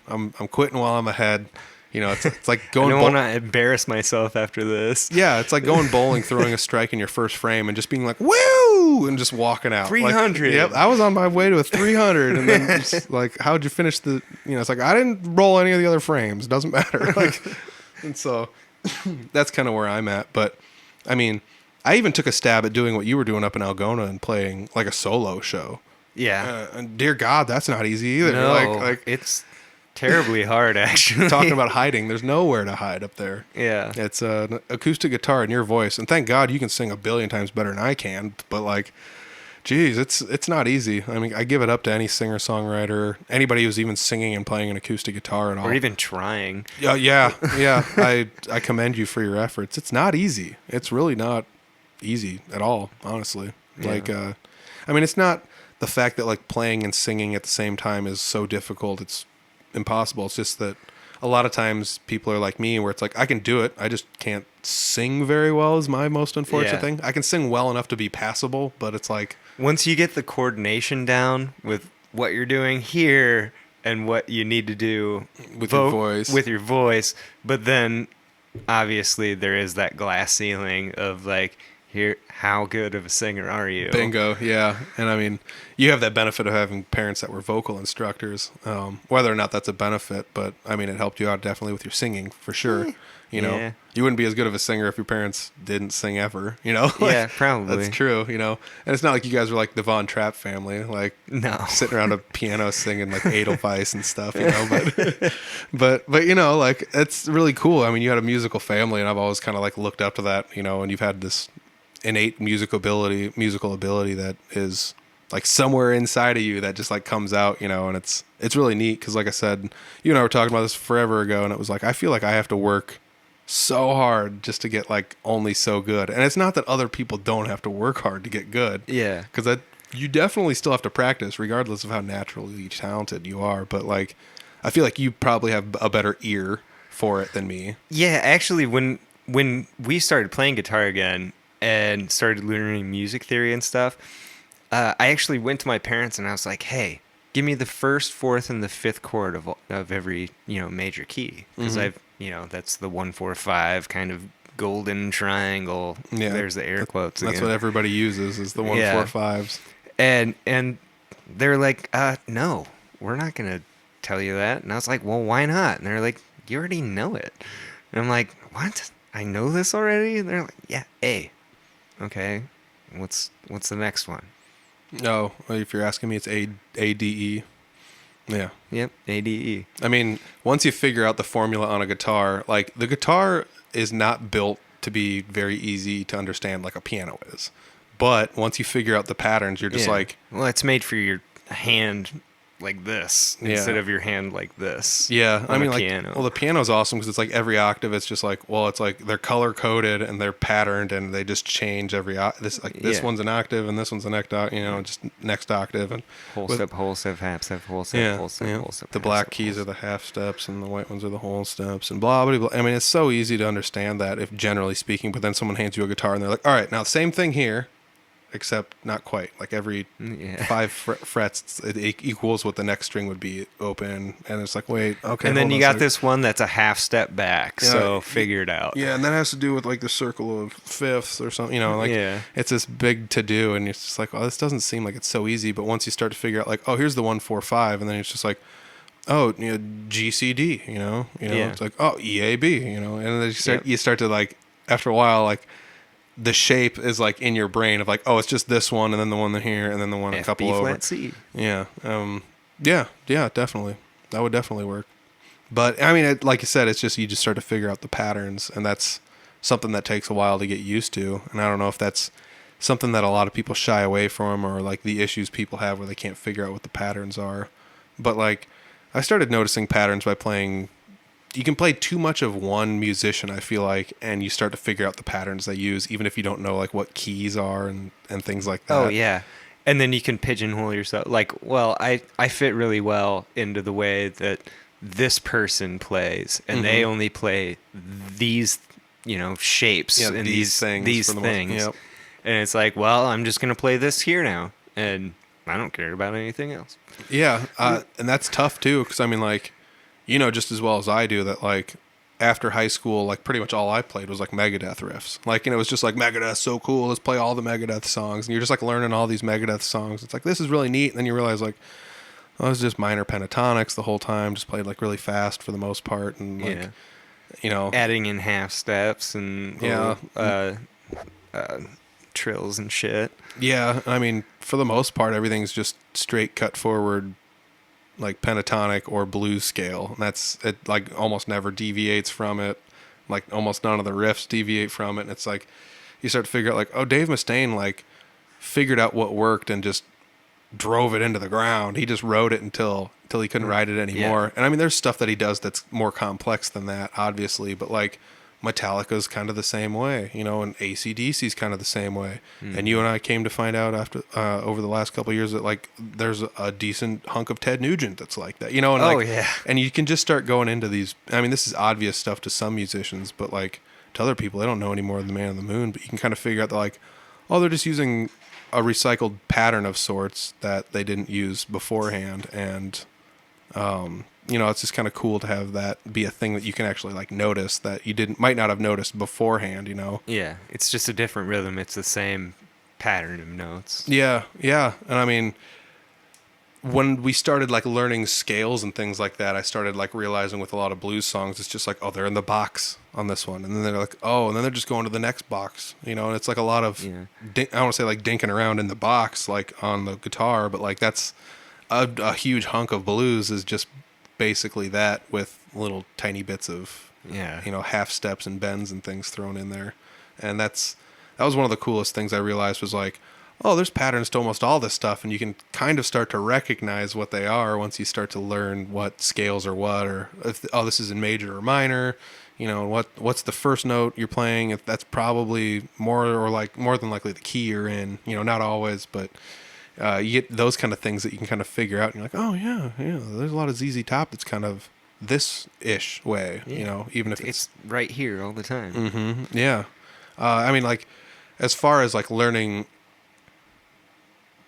I'm quitting while I'm ahead. You know, it's like going. I don't want to embarrass myself after this. Yeah, it's like going bowling, throwing a strike in your first frame, and just being like, "Woo!" and just walking out. 300. Like, yep, I was on my way to a 300, and then just like, how'd you finish the? You know, it's like I didn't roll any of the other frames. Doesn't matter. Like, and so that's kind of where I'm at. But I mean, I even took a stab at doing what you were doing up in Algona and playing like a solo show. Yeah. And dear God, that's not easy either. No, like it's terribly hard, actually. Talking about hiding, there's nowhere to hide up there. Yeah. It's an acoustic guitar in your voice, and thank God you can sing a billion times better than I can, but like, geez, it's not easy. I mean, I give it up to any singer-songwriter, anybody who's even singing and playing an acoustic guitar at all. Or even trying. Yeah. I commend you for your efforts. It's not easy. It's really not easy at all, honestly. Yeah. Like, I mean, it's not the fact that like playing and singing at the same time is so difficult. It's impossible. It's just that a lot of times people are like me where it's like I can do it, I just can't sing very well is my most unfortunate thing. I can sing well enough to be passable, but it's like once you get the coordination down with what you're doing here and what you need to do with your voice, but then obviously there is that glass ceiling of like, here, how good of a singer are you? Bingo, yeah. And I mean, you have that benefit of having parents that were vocal instructors, whether or not that's a benefit, but I mean, it helped you out definitely with your singing for sure. You know, you wouldn't be as good of a singer if your parents didn't sing ever, you know? Like, yeah, probably. That's true, you know? And it's not like you guys were like the Von Trapp family, like no, sitting around a piano singing like Edelweiss and stuff, you know? But you know, like, it's really cool. I mean, you had a musical family, and I've always kind of like looked up to that, you know, and you've had this innate musical ability that is like somewhere inside of you that just like comes out, you know, and it's really neat because like I said, you and I were talking about this forever ago, and it was like I feel like I have to work so hard just to get like only so good. And it's not that other people don't have to work hard to get good. Yeah. Because you definitely still have to practice regardless of how naturally talented you are. But like, I feel like you probably have a better ear for it than me. Yeah, actually, when we started playing guitar again and started learning music theory and stuff, I actually went to my parents and I was like, hey, give me the first, fourth, and the fifth chord of every, you know, major key. Because I've, that's the 1-4-5 kind of golden triangle. Yeah, There's the air quotes That's again. what everybody uses is the Yeah. 1-4-5s. And they're like, no, we're not gonna tell you that. And I was like, well, why not? And they're like, you already know it. And I'm like, what? I know this already? And they're like, yeah, A. Okay. What's the next one? No, if you're asking me, it's ADE. Yeah. Yep, ADE. I mean, once you figure out the formula on a guitar, like the guitar is not built to be very easy to understand like a piano is. But once you figure out the patterns, you're just Yeah. like, well, it's made for your hand like this Yeah. instead of your hand like this. yeah. I on mean, a like, piano. well, the piano's awesome because it's like every octave. It's just like, well, it's like they're color coded and they're patterned and they just change every this Yeah. one's an octave and this one's the next just next octave and Whole with- step, half step, whole step, Yeah, whole step, yeah. whole step. The half black step, keys whole are the half steps, and the white ones are the whole steps, and blah blah blah. I mean, it's so easy to understand that if generally speaking. But then someone hands you a guitar, and they're like, "All right, now same thing here, except not quite. Like every Yeah. 5 frets, it equals what the next string would be open." And it's like, wait, okay. and then hold you on a got sec. this one that's a half step back, Yeah, so figure it out. Yeah, and that has to do with like the circle of fifths or something. Like Yeah. it's this big to do, and it's just like, oh, this doesn't seem like it's so easy. But once you start to figure out, like, oh, here's the 1-4-5, and then it's just like, oh, GCD, Yeah. it's like, oh, EAB, and then Yep. you start to like, after a while, like the shape is like in your brain of like, oh, it's just this one, and then the one here, and then the one a F, couple B over. flat C. Yeah, yeah, definitely, that would definitely work. But I mean, like you said, it's just you just start to figure out the patterns, and that's something that takes a while to get used to. And I don't know if that's something that a lot of people shy away from, or like the issues people have where they can't figure out what the patterns are. But like, I started noticing patterns by playing. You can play too much of one musician, I feel like, and you start to figure out the patterns they use, even if you don't know like what keys are and things like that. Oh yeah. And then you can pigeonhole yourself. Like, well, I fit really well into the way that this person plays, and they only play these, shapes Yeah, and these things these for the most- things. yep. And it's like, well, I'm just gonna play this here now, and I don't care about anything else. Yeah, and that's tough too, because I mean, like, just as well as I do that, like, after high school, like, pretty much all I played was like Megadeth riffs. Like, it was just like, Megadeth's so cool, let's play all the Megadeth songs, and you're just like learning all these Megadeth songs. It's like, this is really neat, and then you realize like, oh, it was just minor pentatonics the whole time, just played like really fast for the most part, and like, Adding in half steps and Yeah. trills and shit. Yeah, I mean, for the most part, everything's just straight cut forward, like pentatonic or blues scale. And that's it. Like almost never deviates from it. Like almost none of the riffs deviate from it. And it's like you start to figure out, like, oh, Dave Mustaine like figured out what worked and just drove it into the ground. He just wrote it until he couldn't write it anymore. Yeah. And I mean, there's stuff that he does that's more complex than that, obviously. But like Metallica's kind of the same way, and AC/DC's kind of the same way. And you and I came to find out after over the last couple of years that like there's a decent hunk of Ted Nugent that's like that, and Oh, like, yeah. and you can just start going into these. I mean, this is obvious stuff to some musicians, but like to other people, they don't know any more than the Man on the Moon. But you can kind of figure out that like, oh, they're just using a recycled pattern of sorts that they didn't use beforehand, and it's just kind of cool to have that be a thing that you can actually like notice that you might not have noticed beforehand. Yeah, it's just a different rhythm. It's the same pattern of notes. Yeah, and I mean, when we started like learning scales and things like that, I started like realizing with a lot of blues songs, it's just like, oh, they're in the box on this one, and then they're like, oh, and then they're just going to the next box, and it's like a lot of, Yeah. I don't want to say like dinking around in the box like on the guitar, but like that's a huge hunk of blues is just basically that with little tiny bits of Yeah. half steps and bends and things thrown in there. And that was one of the coolest things I realized was like, oh, there's patterns to almost all this stuff, and you can kind of start to recognize what they are once you start to learn what scales are what, or if, oh, this is in major or minor, what's the first note you're playing, if that's probably more than likely the key you're in, not always, but you get those kind of things that you can kind of figure out, and you're like, oh yeah, there's a lot of ZZ Top that's kind of this-ish way, even if It's right here all the time. yeah. I mean, like, as far as like learning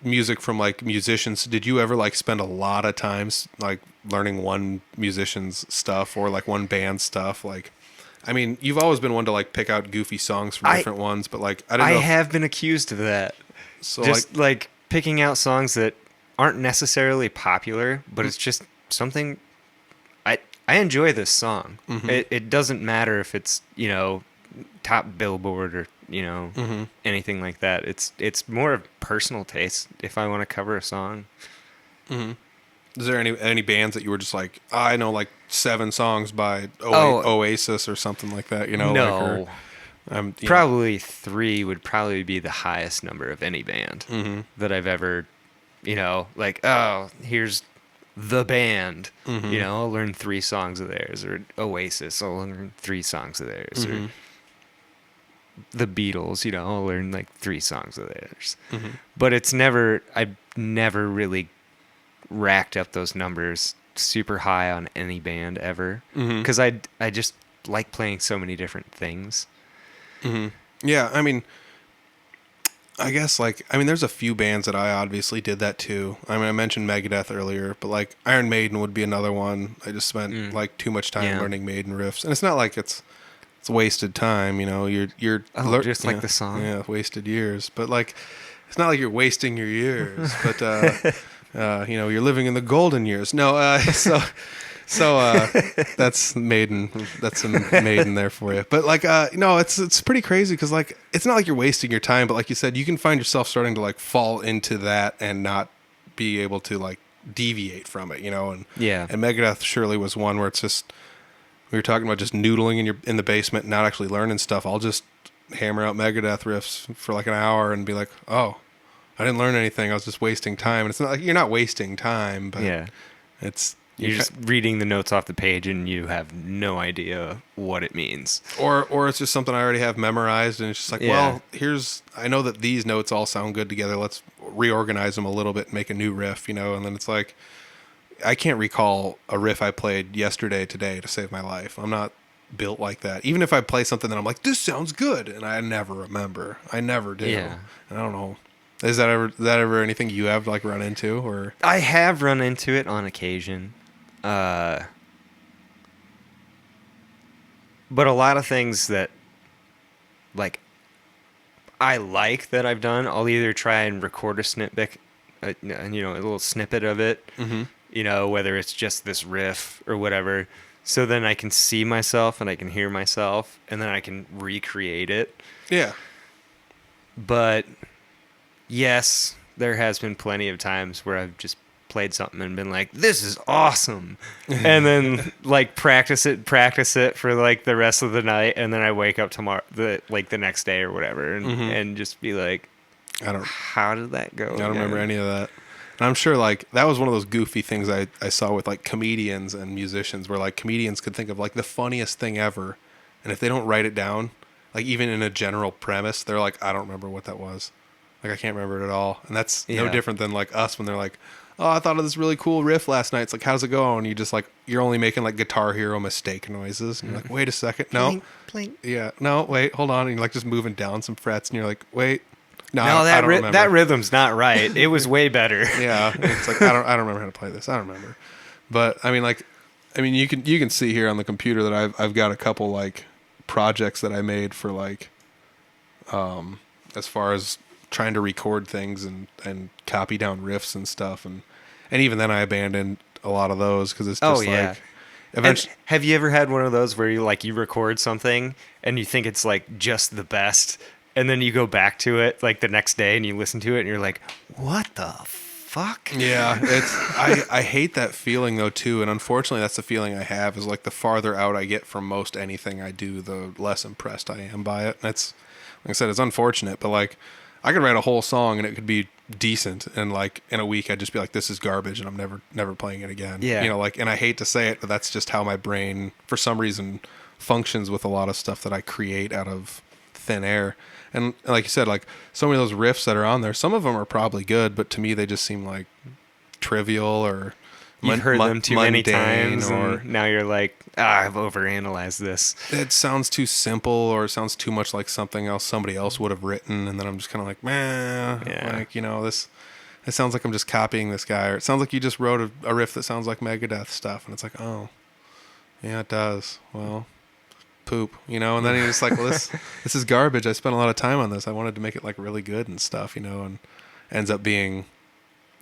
music from like musicians, did you ever like spend a lot of times like learning one musician's stuff or like one band's stuff. Like, I mean, you've always been one to like pick out goofy songs from different ones, but like I don't know. I have been accused of that. So Just like picking out songs that aren't necessarily popular, but it's just something I enjoy this song. It doesn't matter if it's, you know, top Billboard or, you know, anything like that. It's more of personal taste if I want to cover a song. Is there any bands that you were just like, I know like 7 songs by Oasis or something like that, you know? No. Like, or, probably 3 would probably be the highest number of any band that I've ever, you know, like, oh, here's the band. You know, I'll learn 3 songs of theirs. Or Oasis, I'll learn 3 songs of theirs. Or the Beatles, you know, I'll learn like 3 songs of theirs. But I've never really racked up those numbers super high on any band ever. Because I just like playing so many different things. Yeah, I mean, I guess there's a few bands that I obviously did that too. I mean, I mentioned Megadeth earlier, but like Iron Maiden would be another one. I just spent like too much time learning Maiden riffs, and it's not like it's wasted time, you know. You're just like the song. Yeah, wasted years, but like it's not like you're wasting your years, but you know, you're living in the golden years. No, so that's Maiden. That's some Maiden there for you. But like, no, it's pretty crazy because like it's not like you're wasting your time, but like you said, you can find yourself starting to like fall into that and not be able to like deviate from it, you know. And and Megadeth surely was one where it's just we were talking about just noodling in the basement, and not actually learning stuff. I'll just hammer out Megadeth riffs for like an hour and be like, oh, I didn't learn anything. I was just wasting time. And it's not like you're not wasting time, but it's. You're just reading the notes off the page and you have no idea what it means. Or it's just something I already have memorized and it's just like, well, I know that these notes all sound good together. Let's reorganize them a little bit and make a new riff, you know? And then it's like, I can't recall a riff I played today to save my life. I'm not built like that. Even if I play something that I'm like, this sounds good, and I never remember. I never do. Yeah. And I don't know. Is that ever anything you have like run into? Or I have run into it on occasion. But a lot of things that like I like that I've done, I'll either try and record a snippet, you know, a little snippet of it, you know, whether it's just this riff or whatever. So then I can see myself and I can hear myself and then I can recreate it. Yeah. But yes, there has been plenty of times where I've just played something and been like, this is awesome. And then like practice it for like the rest of the night. And then I wake up the next day or whatever and just be like, how did that go? I don't remember any of that. And I'm sure like that was one of those goofy things I saw with like comedians and musicians where like comedians could think of like the funniest thing ever. And if they don't write it down, like even in a general premise, they're like, I don't remember what that was. Like I can't remember it at all. And that's no different than like us when they're like, oh, I thought of this really cool riff last night. It's like, how's it go? And you just like, you're only making like Guitar Hero mistake noises. And you're like, wait a second. No. Plink. Yeah. No, wait, hold on. And you're like just moving down some frets and you're like, wait. No, I don't remember. That rhythm's not right. It was way better. Yeah. It's like, I don't remember how to play this. I don't remember. But I mean, you can see here on the computer that I've got a couple like projects that I made for like, as far as trying to record things and copy down riffs and stuff. And even then I abandoned a lot of those because it's just like eventually. Have you ever had one of those where you record something and you think it's like just the best and then you go back to it like the next day and you listen to it and you're like, what the fuck? Yeah, I hate that feeling though too, and unfortunately that's the feeling I have is like the farther out I get from most anything I do, the less impressed I am by it. And it's like I said, it's unfortunate, but like I could write a whole song and it could be decent, and like in a week I'd just be like, this is garbage and I'm never playing it again. Yeah. You know, like, and I hate to say it, but that's just how my brain for some reason functions with a lot of stuff that I create out of thin air. And like you said, like so many of those riffs that are on there, some of them are probably good, but to me they just seem like trivial or you've heard them too many mundane, times, or and now you're like, I've overanalyzed this. It sounds too simple, or it sounds too much like something else somebody else would have written, and then I'm just kind of like, man, like, you know, this. it sounds like I'm just copying this guy, or it sounds like you just wrote a riff that sounds like Megadeth stuff, and it's like, oh, yeah, it does. Well, poop, you know. And then you're just like, well, this is garbage. I spent a lot of time on this. I wanted to make it like really good and stuff, you know, and ends up being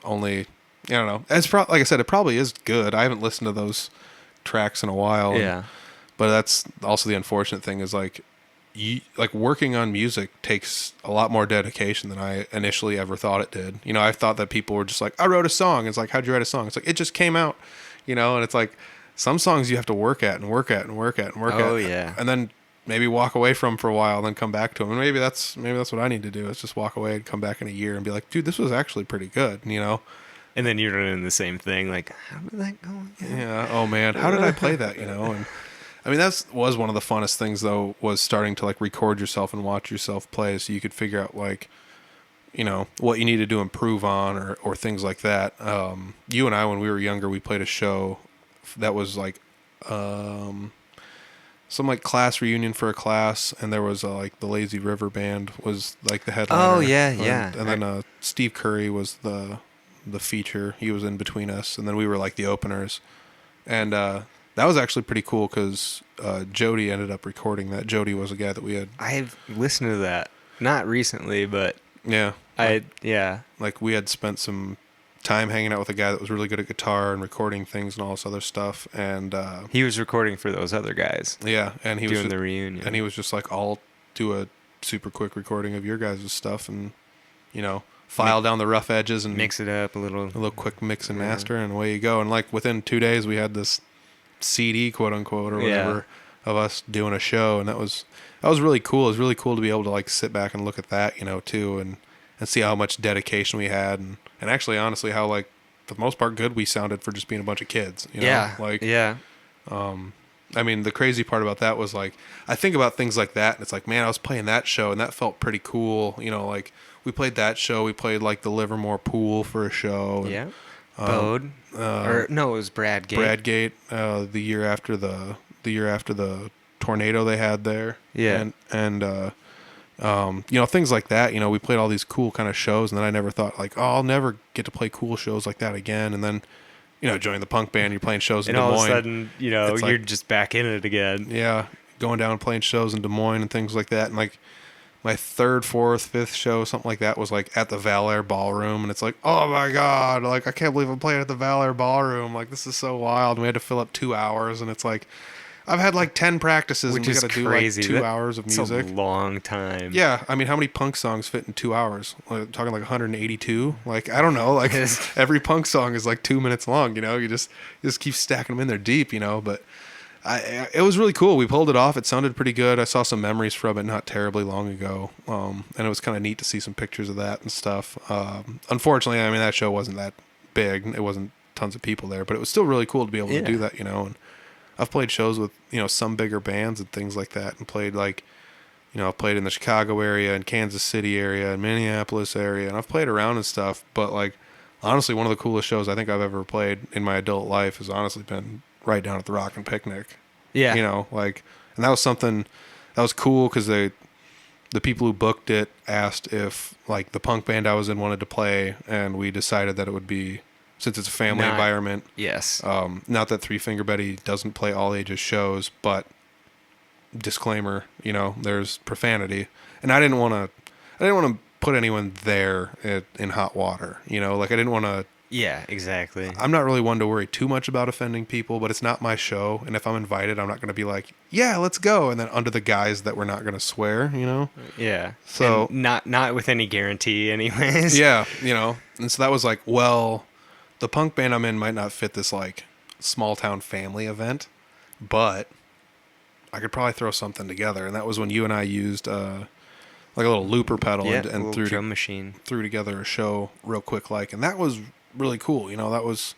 only, I don't know. Like I said, it probably is good. I haven't listened to those tracks in a while. Yeah. But that's also the unfortunate thing is like working on music takes a lot more dedication than I initially ever thought it did. You know, I thought that people were just like, I wrote a song. It's like, how'd you write a song? It's like, it just came out, you know, and it's like some songs you have to work at and work at and work at and work at. Oh, yeah. And then maybe walk away from for a while and then come back to them. And maybe that's what I need to do is just walk away and come back in a year and be like, dude, this was actually pretty good, you know? And then you're doing the same thing. Like, how did that go again? Yeah. Oh man, how did I play that, you know? And I mean, that was one of the funnest things, though, was starting to like record yourself and watch yourself play, so you could figure out like, you know, what you needed to improve on or things like that. You and I, when we were younger, we played a show that was like some like class reunion for a class, and there was like the Lazy River Band was like the headliner. Oh yeah. And then Steve Curry was the feature. He was in between us, and then we were like the openers, and that was actually pretty cool because Jody ended up recording that. Jody was a guy that we had. I've listened to that, not recently, but Yeah. yeah. Like we had spent some time hanging out with a guy that was really good at guitar and recording things and all this other stuff. And He was recording for those other guys. yeah, and he was doing the reunion. And he was just like, I'll do a super quick recording of your guys' stuff and, you know, file down the rough edges and mix it up a little quick mix and master, and away you go. And like within 2 days we had this CD, quote unquote, or whatever, of us doing a show, and that was really cool. It was really cool to be able to like sit back and look at that, you know, too, and see how much dedication we had, and actually, honestly, how like for the most part good we sounded for just being a bunch of kids. You know? Yeah. Like yeah. I mean, the crazy part about that was like I think about things like that, and it's like, man, I was playing that show, and that felt pretty cool. You know, like we played that show, we played like the Livermore Pool for a show. Yeah. Bode. Or no, it was Bradgate. Bradgate, the year after the tornado they had there. Yeah. And you know, things like that. You know, we played all these cool kind of shows, and then I never thought like, oh, I'll never get to play cool shows like that again. And then, you know, joining the punk band, you're playing shows in Des Moines. And all of a sudden, you know, it's you're like, just back in it again. Yeah, going down and playing shows in Des Moines and things like that. And like my third, fourth, fifth show, something like that, was like at the Valor Ballroom, and it's like, oh my god, like I can't believe I'm playing at the Valor Ballroom. Like this is so wild. And we had to fill up 2 hours, and it's like I've had like 10 practices, Which and we got to do like 2 hours of music. It's a long time. Yeah, I mean, how many punk songs fit in 2 hours? Like, talking like 182. Like I don't know. Like every punk song is like 2 minutes long. You know, you just keep stacking them in there deep. You know, but it was really cool. We pulled it off. It sounded pretty good. I saw some memories from it not terribly long ago, and it was kind of neat to see some pictures of that and stuff. Unfortunately, I mean, that show wasn't that big. It wasn't tons of people there, but it was still really cool to be able to do that. You know, and I've played shows with, you know, some bigger bands and things like that, and played like, you know, I've played in the Chicago area and Kansas City area and Minneapolis area, and I've played around and stuff. But like, honestly, one of the coolest shows I think I've ever played in my adult life has honestly been right down at the Rockin' Picnic. Yeah. You know, like, and that was something that was cool because the people who booked it asked if like the punk band I was in wanted to play, and we decided that it would be, since it's a family environment. Yes. Not that Three Finger Betty doesn't play all ages shows, but disclaimer, you know, there's profanity, and I didn't want to put anyone there in hot water. You know, like I didn't want to. Yeah, exactly. I'm not really one to worry too much about offending people, but it's not my show, and if I'm invited, I'm not going to be like, yeah, let's go, and then under the guise that we're not going to swear, you know? Yeah. So and not with any guarantee, anyways. Yeah, you know, and so that was like, well, the punk band I'm in might not fit this like small town family event, but I could probably throw something together, and that was when you and I used like a little looper pedal and threw drum machine, threw together a show real quick, like, and that was really cool. You know, that was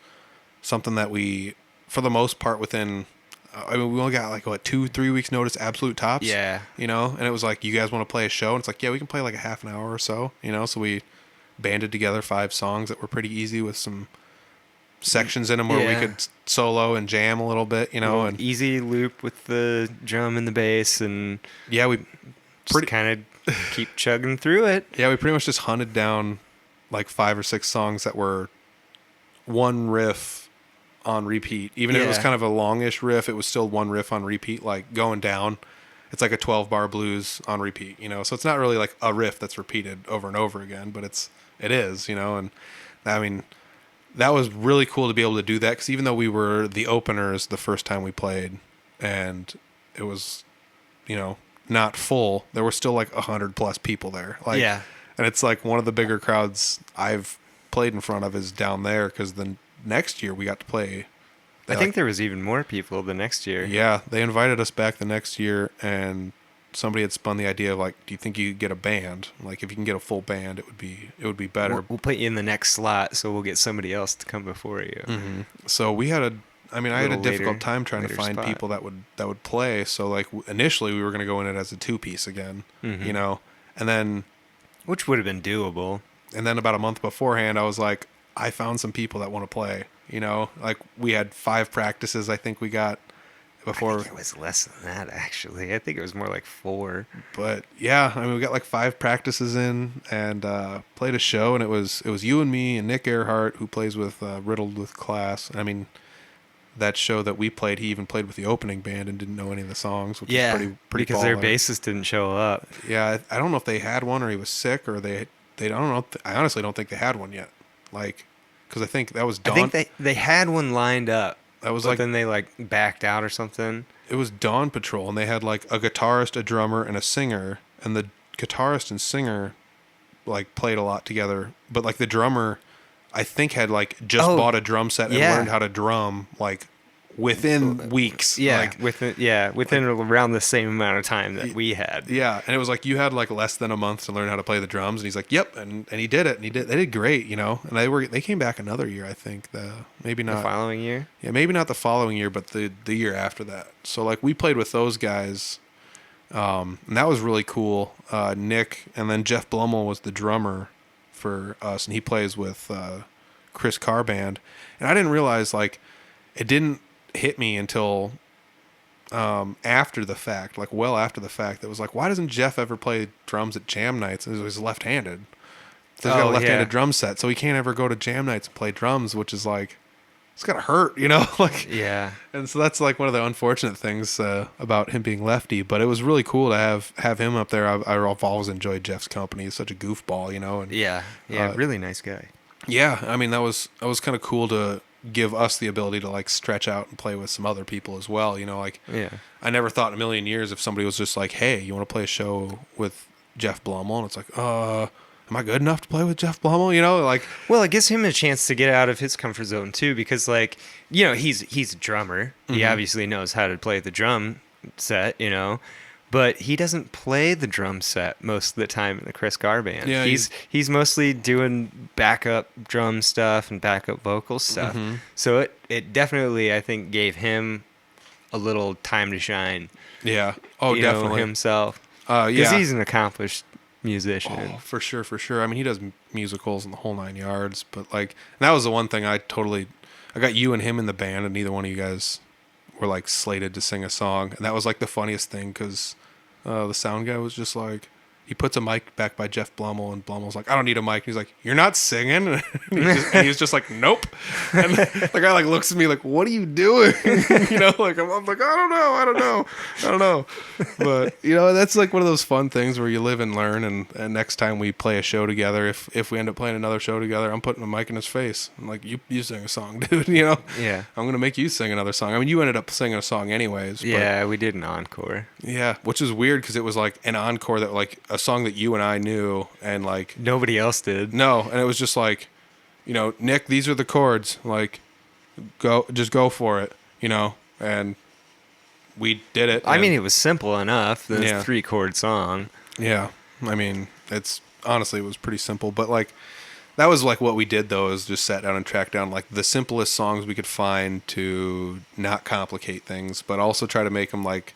something that we, for the most part, within, I mean, we only got like, 2-3 weeks notice, absolute tops. Yeah. You know, and it was like, you guys want to play a show? And it's like, yeah, we can play like a half an hour or so, you know? So we banded together 5 songs that were pretty easy with some sections in them where we could solo and jam a little bit, you know, and easy loop with the drum and the bass, and yeah, we just kind of keep chugging through it. Yeah, we pretty much just hunted down like 5 or 6 songs that were one riff on repeat. Even if it was Yeah. kind of a longish riff, it was still one riff on repeat, like going down. It's like a 12-bar blues on repeat, you know. So it's not really like a riff that's repeated over and over again, but it is, you know. And I mean, that was really cool to be able to do that, because even though we were the openers the first time we played, and it was, you know, not full, there were still like 100+ people there. Like, Yeah. and it's like one of the bigger crowds I've played in front of is down there, because the next year we got to play. I think there was even more people the next year. Yeah, they invited us back the next year, and somebody had spun the idea of like, do you think you could get a band? Like, if you can get a full band, it would be better. We'll put you in the next slot, so we'll get somebody else to come before you. Mm-hmm. So we had I had a Little difficult later- time trying to later find spot. people that would play. So like initially we were going to go in it as a 2-piece again, Mhm. you know, and then Which would have been doable. about a month beforehand, I was like, I found some people that want to play, you know, like we had 5 practices. I think we got before, I think it was less than that, actually. I think it was more like 4. but yeah, I mean, we got like 5 practices in, and played a show, and it was you and me and Nick Earhart, who plays with Riddled with Class. I mean, that show that we played, he even played with the opening band and didn't know any of the songs, which is pretty because their baller. bassist didn't show up. Yeah, I don't know if they had one or he was sick, or they don't know. I honestly don't think they had one yet. Like, because I think that was Dawn. I think they had one lined up. That was but like, then they like backed out or something. it was Dawn Patrol, and they had like a guitarist, a drummer, and a singer, and the guitarist and singer like played a lot together, but like the drummer, I think, had like just Oh, bought a drum set and yeah. learned how to drum like within weeks. Yeah, Like, within around the same amount of time that we had. yeah, and it was like you had like less than a month to learn how to play the drums, and he's like, "Yep," and he did it, and they did great, you know. And they came back another year, I think. Maybe The not following year. Yeah, maybe not the following year, but the year after that. So like we played with those guys, and that was really cool. Nick, and then Jeff Blumel was the drummer for us, and he plays with Chris Carr Band. And I didn't realize, like, it didn't hit me until after the fact, like well after the fact. That was like, why doesn't Jeff ever play drums at jam nights? He was left-handed. So he's got a left-handed drum set, so he can't ever go to jam nights and play drums, which is like, it's gotta hurt, you know? Like, Yeah. and so that's like one of the unfortunate things about him being lefty. But it was really cool to have him up there. I've always enjoyed Jeff's company. He's such a goofball, you know. And Yeah. Really nice guy. yeah, I mean that was kind of cool to give us the ability to like stretch out and play with some other people as well. You know, like, Yeah. I never thought in a million years if somebody was just like, hey, you want to play a show with Jeff Blumel? And it's like, am I good enough to play with Jeff Blumel? You know, like, Well, it gives him a chance to get out of his comfort zone too, because like, you know, he's a drummer. He Mhm. obviously knows how to play the drum set, you know, but he doesn't play the drum set most of the time in the Chris Carr Band. Yeah, he's mostly doing backup drum stuff and backup vocal stuff. Mhm. So it definitely, I think, gave him a little time to shine. yeah, oh, you know, definitely, himself. yeah, Because he's an accomplished musician. oh, for sure, for sure. I mean, he does musicals and the whole 9 yards. But like, and that was the one thing I got you and him in the band, and neither one of you guys were like slated to sing a song, and that was like the funniest thing, because the sound guy was just like, he puts a mic back by Jeff Blumel, and Blumel's like, I don't need a mic. And he's like, you're not singing? And he's just like, nope. And the guy like looks at me like, what are you doing? You know, like, I'm like, I don't know. But, you know, that's like one of those fun things where you live and learn. And next time we play a show together, if we end up playing another show together, I'm putting a mic in his face. I'm like, you sing a song, dude, you know? Yeah. I'm going to make you sing another song. I mean, you ended up singing a song anyways. But Yeah, we did an encore. yeah, which is weird because it was like an encore that like a song that you and I knew, and like Nobody else did. no, and it was just like, you know, Nick, these are the chords, like just go for it, you know, and we did it. I and- mean, it was simple enough. The Yeah. 3-chord song. yeah, I mean, it's honestly it was pretty simple, but like that was like what we did though, is just sat down and tracked down like the simplest songs we could find to not complicate things, but also try to make them like,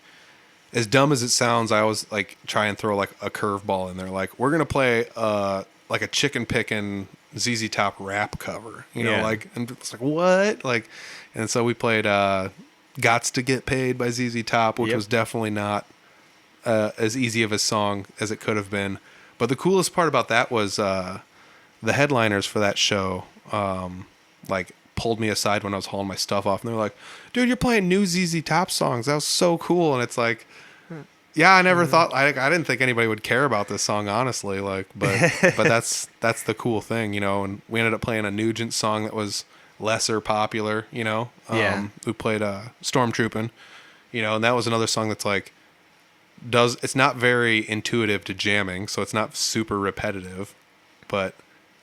as dumb as it sounds, I always like try and throw like a curveball in there. Like, we're gonna play like a chicken pickin' ZZ Top rap cover, you know, Yeah. like, and it's like, what? Like, and so we played "Gots to Get Paid" by ZZ Top, which Yep. was definitely not as easy of a song as it could have been. But the coolest part about that was the headliners for that show, like pulled me aside when I was hauling my stuff off, and they were like, "Dude, you're playing new ZZ Top songs. That was so cool." And it's like, yeah, I never thought I didn't think anybody would care about this song, honestly. Like, but that's the cool thing, you know. And we ended up playing a Nugent song that was lesser popular, you know. We played Stormtroopin', you know, and that was another song that's like it's not very intuitive to jamming, so it's not super repetitive, but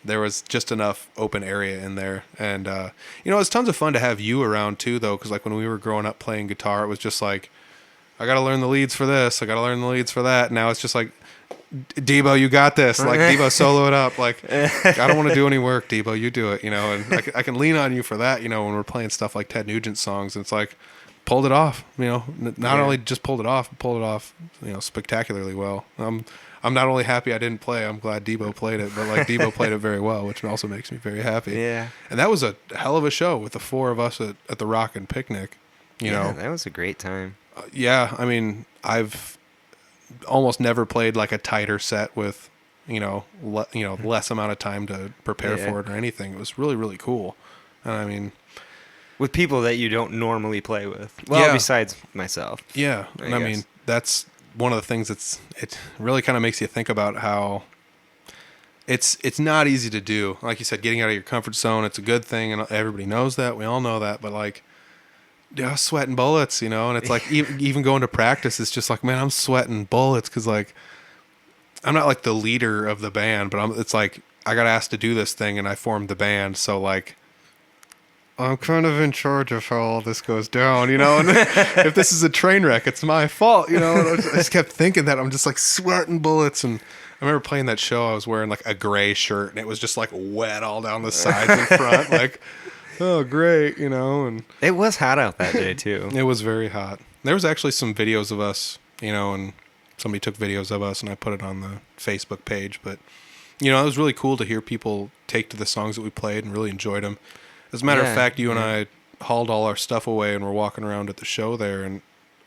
there was just enough open area in there. And you know, it was tons of fun to have you around too, though, because like when we were growing up playing guitar, it was just like, I gotta learn the leads for this, I gotta learn the leads for that. Now it's just like, Debo, you got this. Like, Debo, solo it up. Like, I don't want to do any work, Debo, you do it, you know. And I can lean on you for that, you know, when we're playing stuff like Ted Nugent songs. And it's like, pulled it off, you know. Not only just pulled it off, you know, spectacularly well. I'm not only happy I didn't play, I'm glad Debo played it, but like Debo played it very well, which also makes me very happy. Yeah. And that was a hell of a show with the four of us at the Rockin' Picnic, you know. That was a great time. Yeah, I mean, I've almost never played like a tighter set with, you know, less amount of time to prepare for it or anything. It was really, really cool. And I mean, with people that you don't normally play with. Well, besides myself. Yeah. I mean, that's one of the things it really kind of makes you think about how it's not easy to do. Like you said, getting out of your comfort zone, it's a good thing, and everybody knows that. We all know that, but like, yeah, sweating bullets, you know. And it's like even going to practice, it's just like, man, I'm sweating bullets because like I'm not like the leader of the band, but it's like I got asked to do this thing and I formed the band, so like I'm kind of in charge of how all this goes down, you know. And if this is a train wreck, it's my fault, you know. And I just kept thinking that I'm just like sweating bullets. And I remember playing that show, I was wearing like a gray shirt and it was just like wet all down the sides and front, like, oh great, you know. And it was hot out that day too. It was very hot. There was actually some videos of us, you know, and somebody took videos of us and I put it on the Facebook page. But you know, it was really cool to hear people take to the songs that we played and really enjoyed them. As a matter of fact, you and I hauled all our stuff away and we're walking around at the show there, and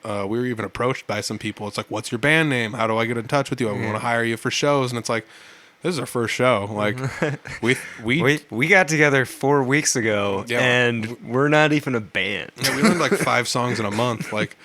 we were even approached by some people. It's like, what's your band name? How do I get in touch with you? I want to hire you for shows. And it's like, this is our first show. Like, we got together 4 weeks ago, and we're not even a band. Yeah, we learned like 5 songs in a month. Like,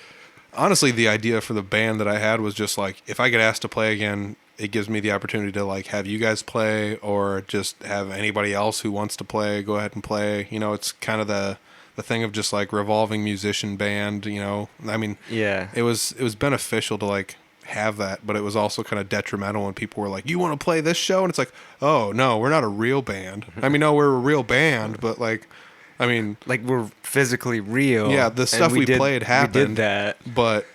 honestly, the idea for the band that I had was just like, if I get asked to play again, it gives me the opportunity to like have you guys play, or just have anybody else who wants to play go ahead and play. You know, it's kind of the thing of just like revolving musician band, you know. I mean, it was beneficial to like have that, but it was also kind of detrimental when people were like, you want to play this show? And it's like, oh no, we're not a real band. I mean, no, we're a real band, but like, I mean, like we're physically real. Yeah, the stuff we played happened. We did that, but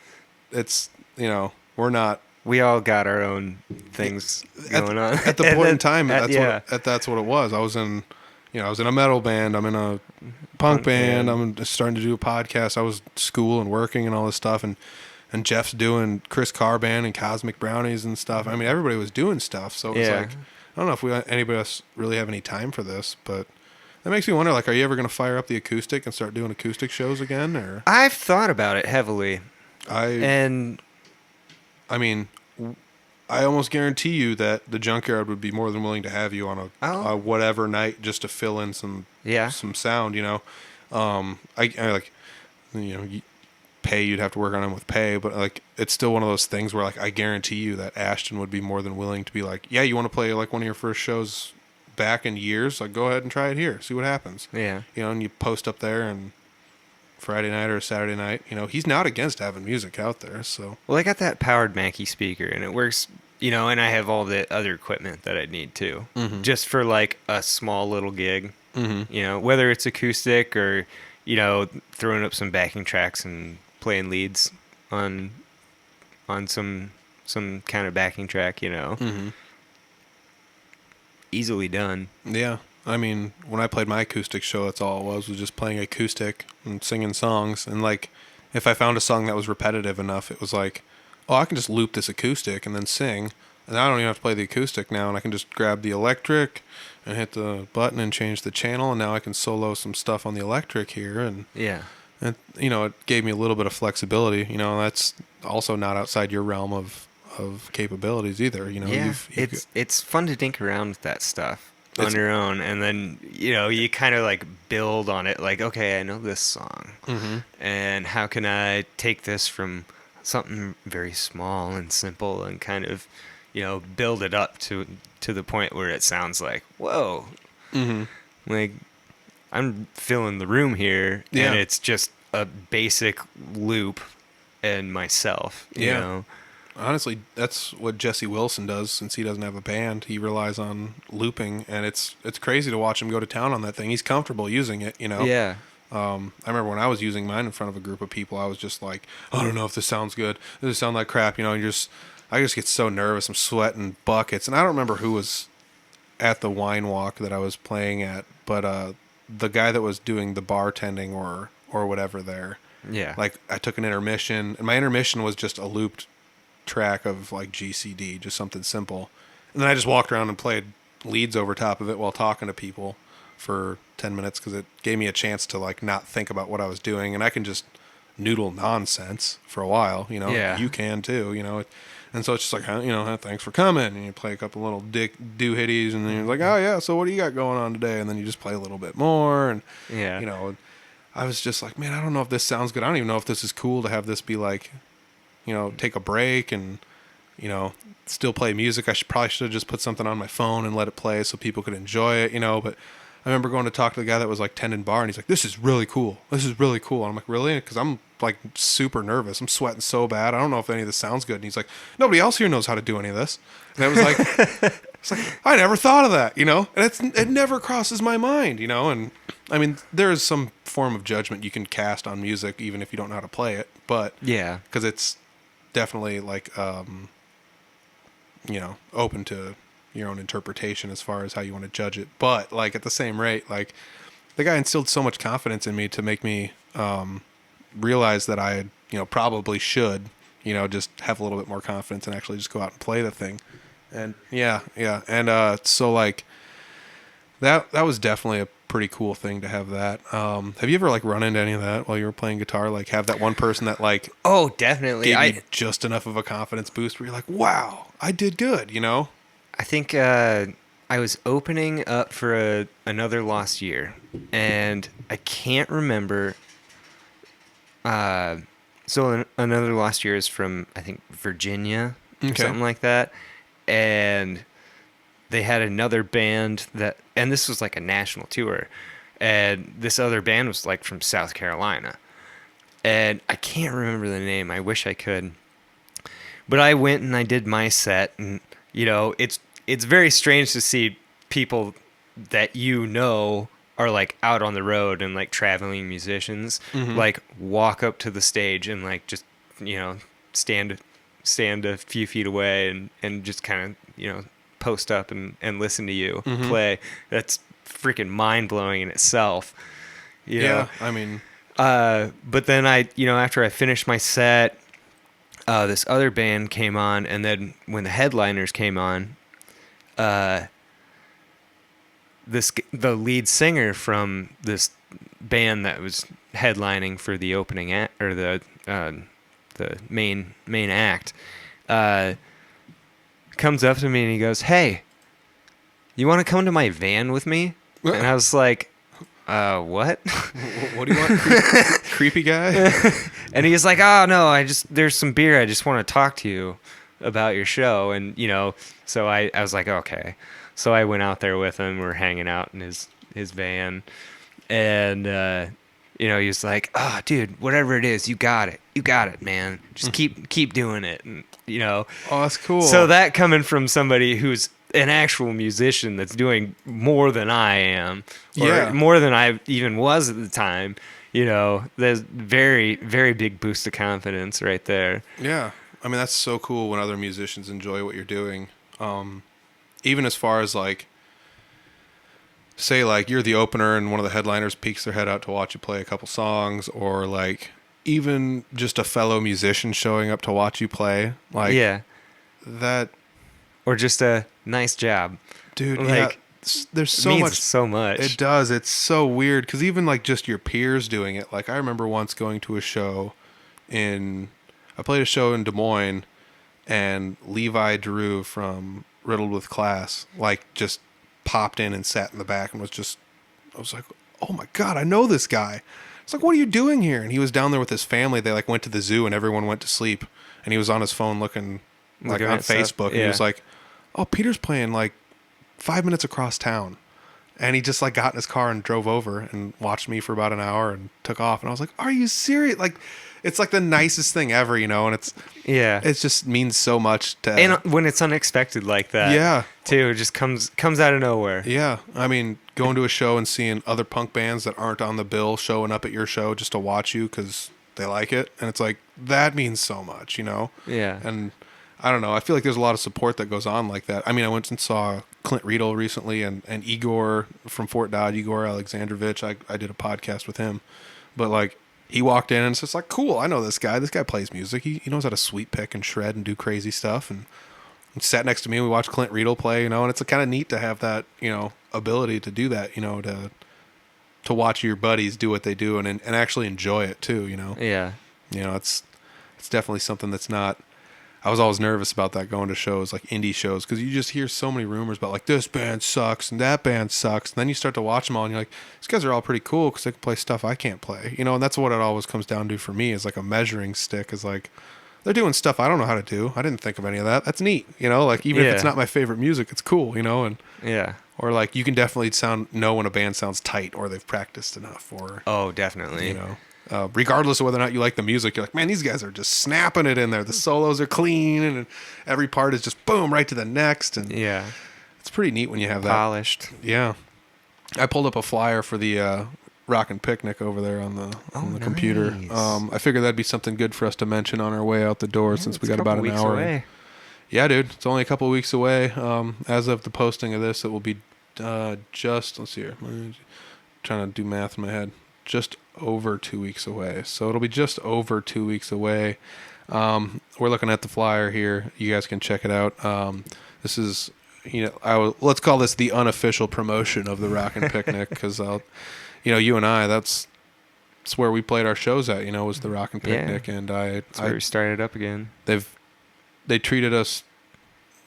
it's, you know, we're not. We all got our own things going on at the point in time. That's what it was. I was in a metal band. I'm in a punk band. I'm starting to do a podcast. I was school and working and all this stuff, and Jeff's doing Chris Carr band and Cosmic Brownies and stuff. I mean, everybody was doing stuff. So it was like, I don't know if anybody else really have any time for this, but that makes me wonder. Like, are you ever going to fire up the acoustic and start doing acoustic shows again? Or I've thought about it heavily. I mean, I almost guarantee you that the Junkyard would be more than willing to have you on a whatever night just to fill in some sound, you know. I like, you know, you'd have to work on them with pay, but like it's still one of those things where like I guarantee you that Ashton would be more than willing to be like, yeah, you want to play like one of your first shows back in years, like go ahead and try it here, see what happens. Yeah, you know, and you post up there and Friday night or a Saturday night, you know, he's not against having music out there. So, well, I got that powered Mackie speaker and it works, you know, and I have all the other equipment that I need too, just for like a small little gig, you know, whether it's acoustic or, you know, throwing up some backing tracks and playing leads on some kind of backing track, you know, easily done. Yeah. I mean, when I played my acoustic show, that's all it was just playing acoustic and singing songs. And like, if I found a song that was repetitive enough, it was like, oh, I can just loop this acoustic and then sing. And I don't even have to play the acoustic now. And I can just grab the electric and hit the button and change the channel. And now I can solo some stuff on the electric here. And you know, it gave me a little bit of flexibility. You know, that's also not outside your realm of capabilities either. You know, it's fun to dink around with that stuff. on your own, and then you kind of like build on it. Like, okay, I know this song, and how can I take this from something very small and simple and kind of build it up to the point where it sounds like, whoa, like I'm filling the room here, Yeah. and it's just a basic loop and myself. You know? Honestly, that's what Jesse Wilson does. Since he doesn't have a band, he relies on looping, and it's crazy to watch him go to town on that thing. He's comfortable using it, Yeah. I remember when I was using mine in front of a group of people, I was just like, I don't know if this sounds good. Does it sound like crap? I just get so nervous. I'm sweating buckets, and I don't remember who was at the wine walk that I was playing at, but the guy that was doing the bartending or whatever there. Yeah. Like, I took an intermission, and my intermission was just a looped track of like GCD, just something simple. And then I just walked around and played leads over top of it while talking to people for 10 minutes because it gave me a chance to like not think about what I was doing, and I can just noodle nonsense for a while, Yeah. You can too, and so it's just like, thanks for coming, and you play a couple little doohitties, and then you're like, oh yeah, so what do you got going on today? And then you just play a little bit more, and I was just like, man, I don't know if this sounds good. I don't even know if this is cool to have this be like, take a break and, still play music. Probably should have just put something on my phone and let it play so people could enjoy it, but I remember going to talk to the guy that was like tending bar, and he's like, this is really cool. This is really cool. And I'm like, really? Because I'm like super nervous. I'm sweating so bad. I don't know if any of this sounds good. And he's like, nobody else here knows how to do any of this. And I was like, it's like, I never thought of that, and it never crosses my mind, and I mean, there is some form of judgment you can cast on music, even if you don't know how to play it, but Yeah. because it's definitely like, open to your own interpretation as far as how you want to judge it. But like at the same rate, like the guy instilled so much confidence in me to make me realize that I, probably should, just have a little bit more confidence and actually just go out and play the thing. And yeah. And so like that was definitely a pretty cool thing to have that. Have you ever like run into any of that while you were playing guitar? Like have that one person that like Oh, definitely. gave you just enough of a confidence boost where you're like, wow, I did good, I think I was opening up for another Lost Year, and I can't remember. So another Lost Year is from, I think, Virginia or Okay. something like that, and they had another band and this was like a national tour, and this other band was like from South Carolina, and I can't remember the name. I wish I could, but I went and I did my set, and it's very strange to see people that are like out on the road and like traveling musicians like walk up to the stage and like just stand a few feet away and just kind of post up and listen to you play. That's freaking mind-blowing in itself. Yeah, I mean, But then after I finished my set, this other band came on, and then when the headliners came on, the lead singer from this band that was headlining for the opening act, or the main act, comes up to me and he goes, "Hey, you want to come to my van with me?" And I was like, what? what do you want? Creepy guy? And he was like, "Oh no, there's some beer. I just want to talk to you about your show." And so I was like, okay. So I went out there with him. We're hanging out in his van, and he was like, "Oh, dude, whatever it is, you got it, man. Just keep doing it." And Oh, that's cool. so that coming from somebody who's an actual musician that's doing more than I am, or more than I even was at the time, there's very, very big boost of confidence right there. Yeah. I mean, that's so cool when other musicians enjoy what you're doing. Even as far as like, say like you're the opener and one of the headliners peeks their head out to watch you play a couple songs, or like even just a fellow musician showing up to watch you play. Like, Yeah. that, Or just a nice job. dude, Like, there's so means much. so much. It does. It's so weird because even like just your peers doing it. Like I remember once going to a show I played a show in Des Moines, and Levi Drew from Riddled with Class like just popped in and sat in the back and I was like, oh my God, I know this guy. It's like, what are you doing here? And he was down there with his family. They like went to the zoo and everyone went to sleep. And he was on his phone looking like on at stuff. Facebook. And he was like, oh, Peter's playing like 5 minutes across town. And he just like got in his car and drove over and watched me for about an hour and took off. And I was like, are you serious? Like, it's like the nicest thing ever, you know? And it just means so much to. And when it's unexpected like that, yeah, too, it just comes out of nowhere. Yeah, I mean, going to a show and seeing other punk bands that aren't on the bill showing up at your show just to watch you because they like it, and it's like that means so much, you know? Yeah. And I don't know, I feel like there's a lot of support that goes on like that. I mean, I went and saw Clint Riedel recently, and Igor from Fort Dodge, Igor Alexandrovich. I did a podcast with him, but like. He walked in and it's just like, cool, I know this guy. This guy plays music. He knows how to sweep pick and shred and do crazy stuff. And he sat next to me and we watched Clint Riedel play, you know, and it's kind of neat to have that, you know, ability to do that, you know, to watch your buddies do what they do and actually enjoy it too, you know? Yeah. You know, it's definitely something that's not, I was always nervous about that going to shows, like indie shows, because you just hear so many rumors about like this band sucks and that band sucks. And then you start to watch them all and you're like, these guys are all pretty cool because they can play stuff I can't play. You know, and that's what it always comes down to for me is like a measuring stick is like, they're doing stuff I don't know how to do. I didn't think of any of that. That's neat. You know, like even if it's not my favorite music, it's cool, you know? And yeah. Or like you can definitely know when a band sounds tight or they've practiced enough or. Oh, definitely. You know. Regardless of whether or not you like the music, you're like, man, these guys are just snapping it in there. The solos are clean, and every part is just boom, right to the next. And yeah, it's pretty neat when you have that. Polished. Yeah. I pulled up a flyer for the Rockin' Picnic over there on the computer. I figured that'd be something good for us to mention on our way out the door since we got about an hour. Away. Yeah, dude. It's only a couple of weeks away. As of the posting of this, it will be just, let's see here. I'm trying to do math in my head. Just over 2 weeks away. So it'll be just over 2 weeks away. We're looking at the flyer here. You guys can check it out. This is, you know, let's call this the unofficial promotion of the Rockin' Picnic because, you know, you and I, that's where we played our shows at, you know, was the Rockin' Picnic. Yeah. And that's where we started up again. They treated us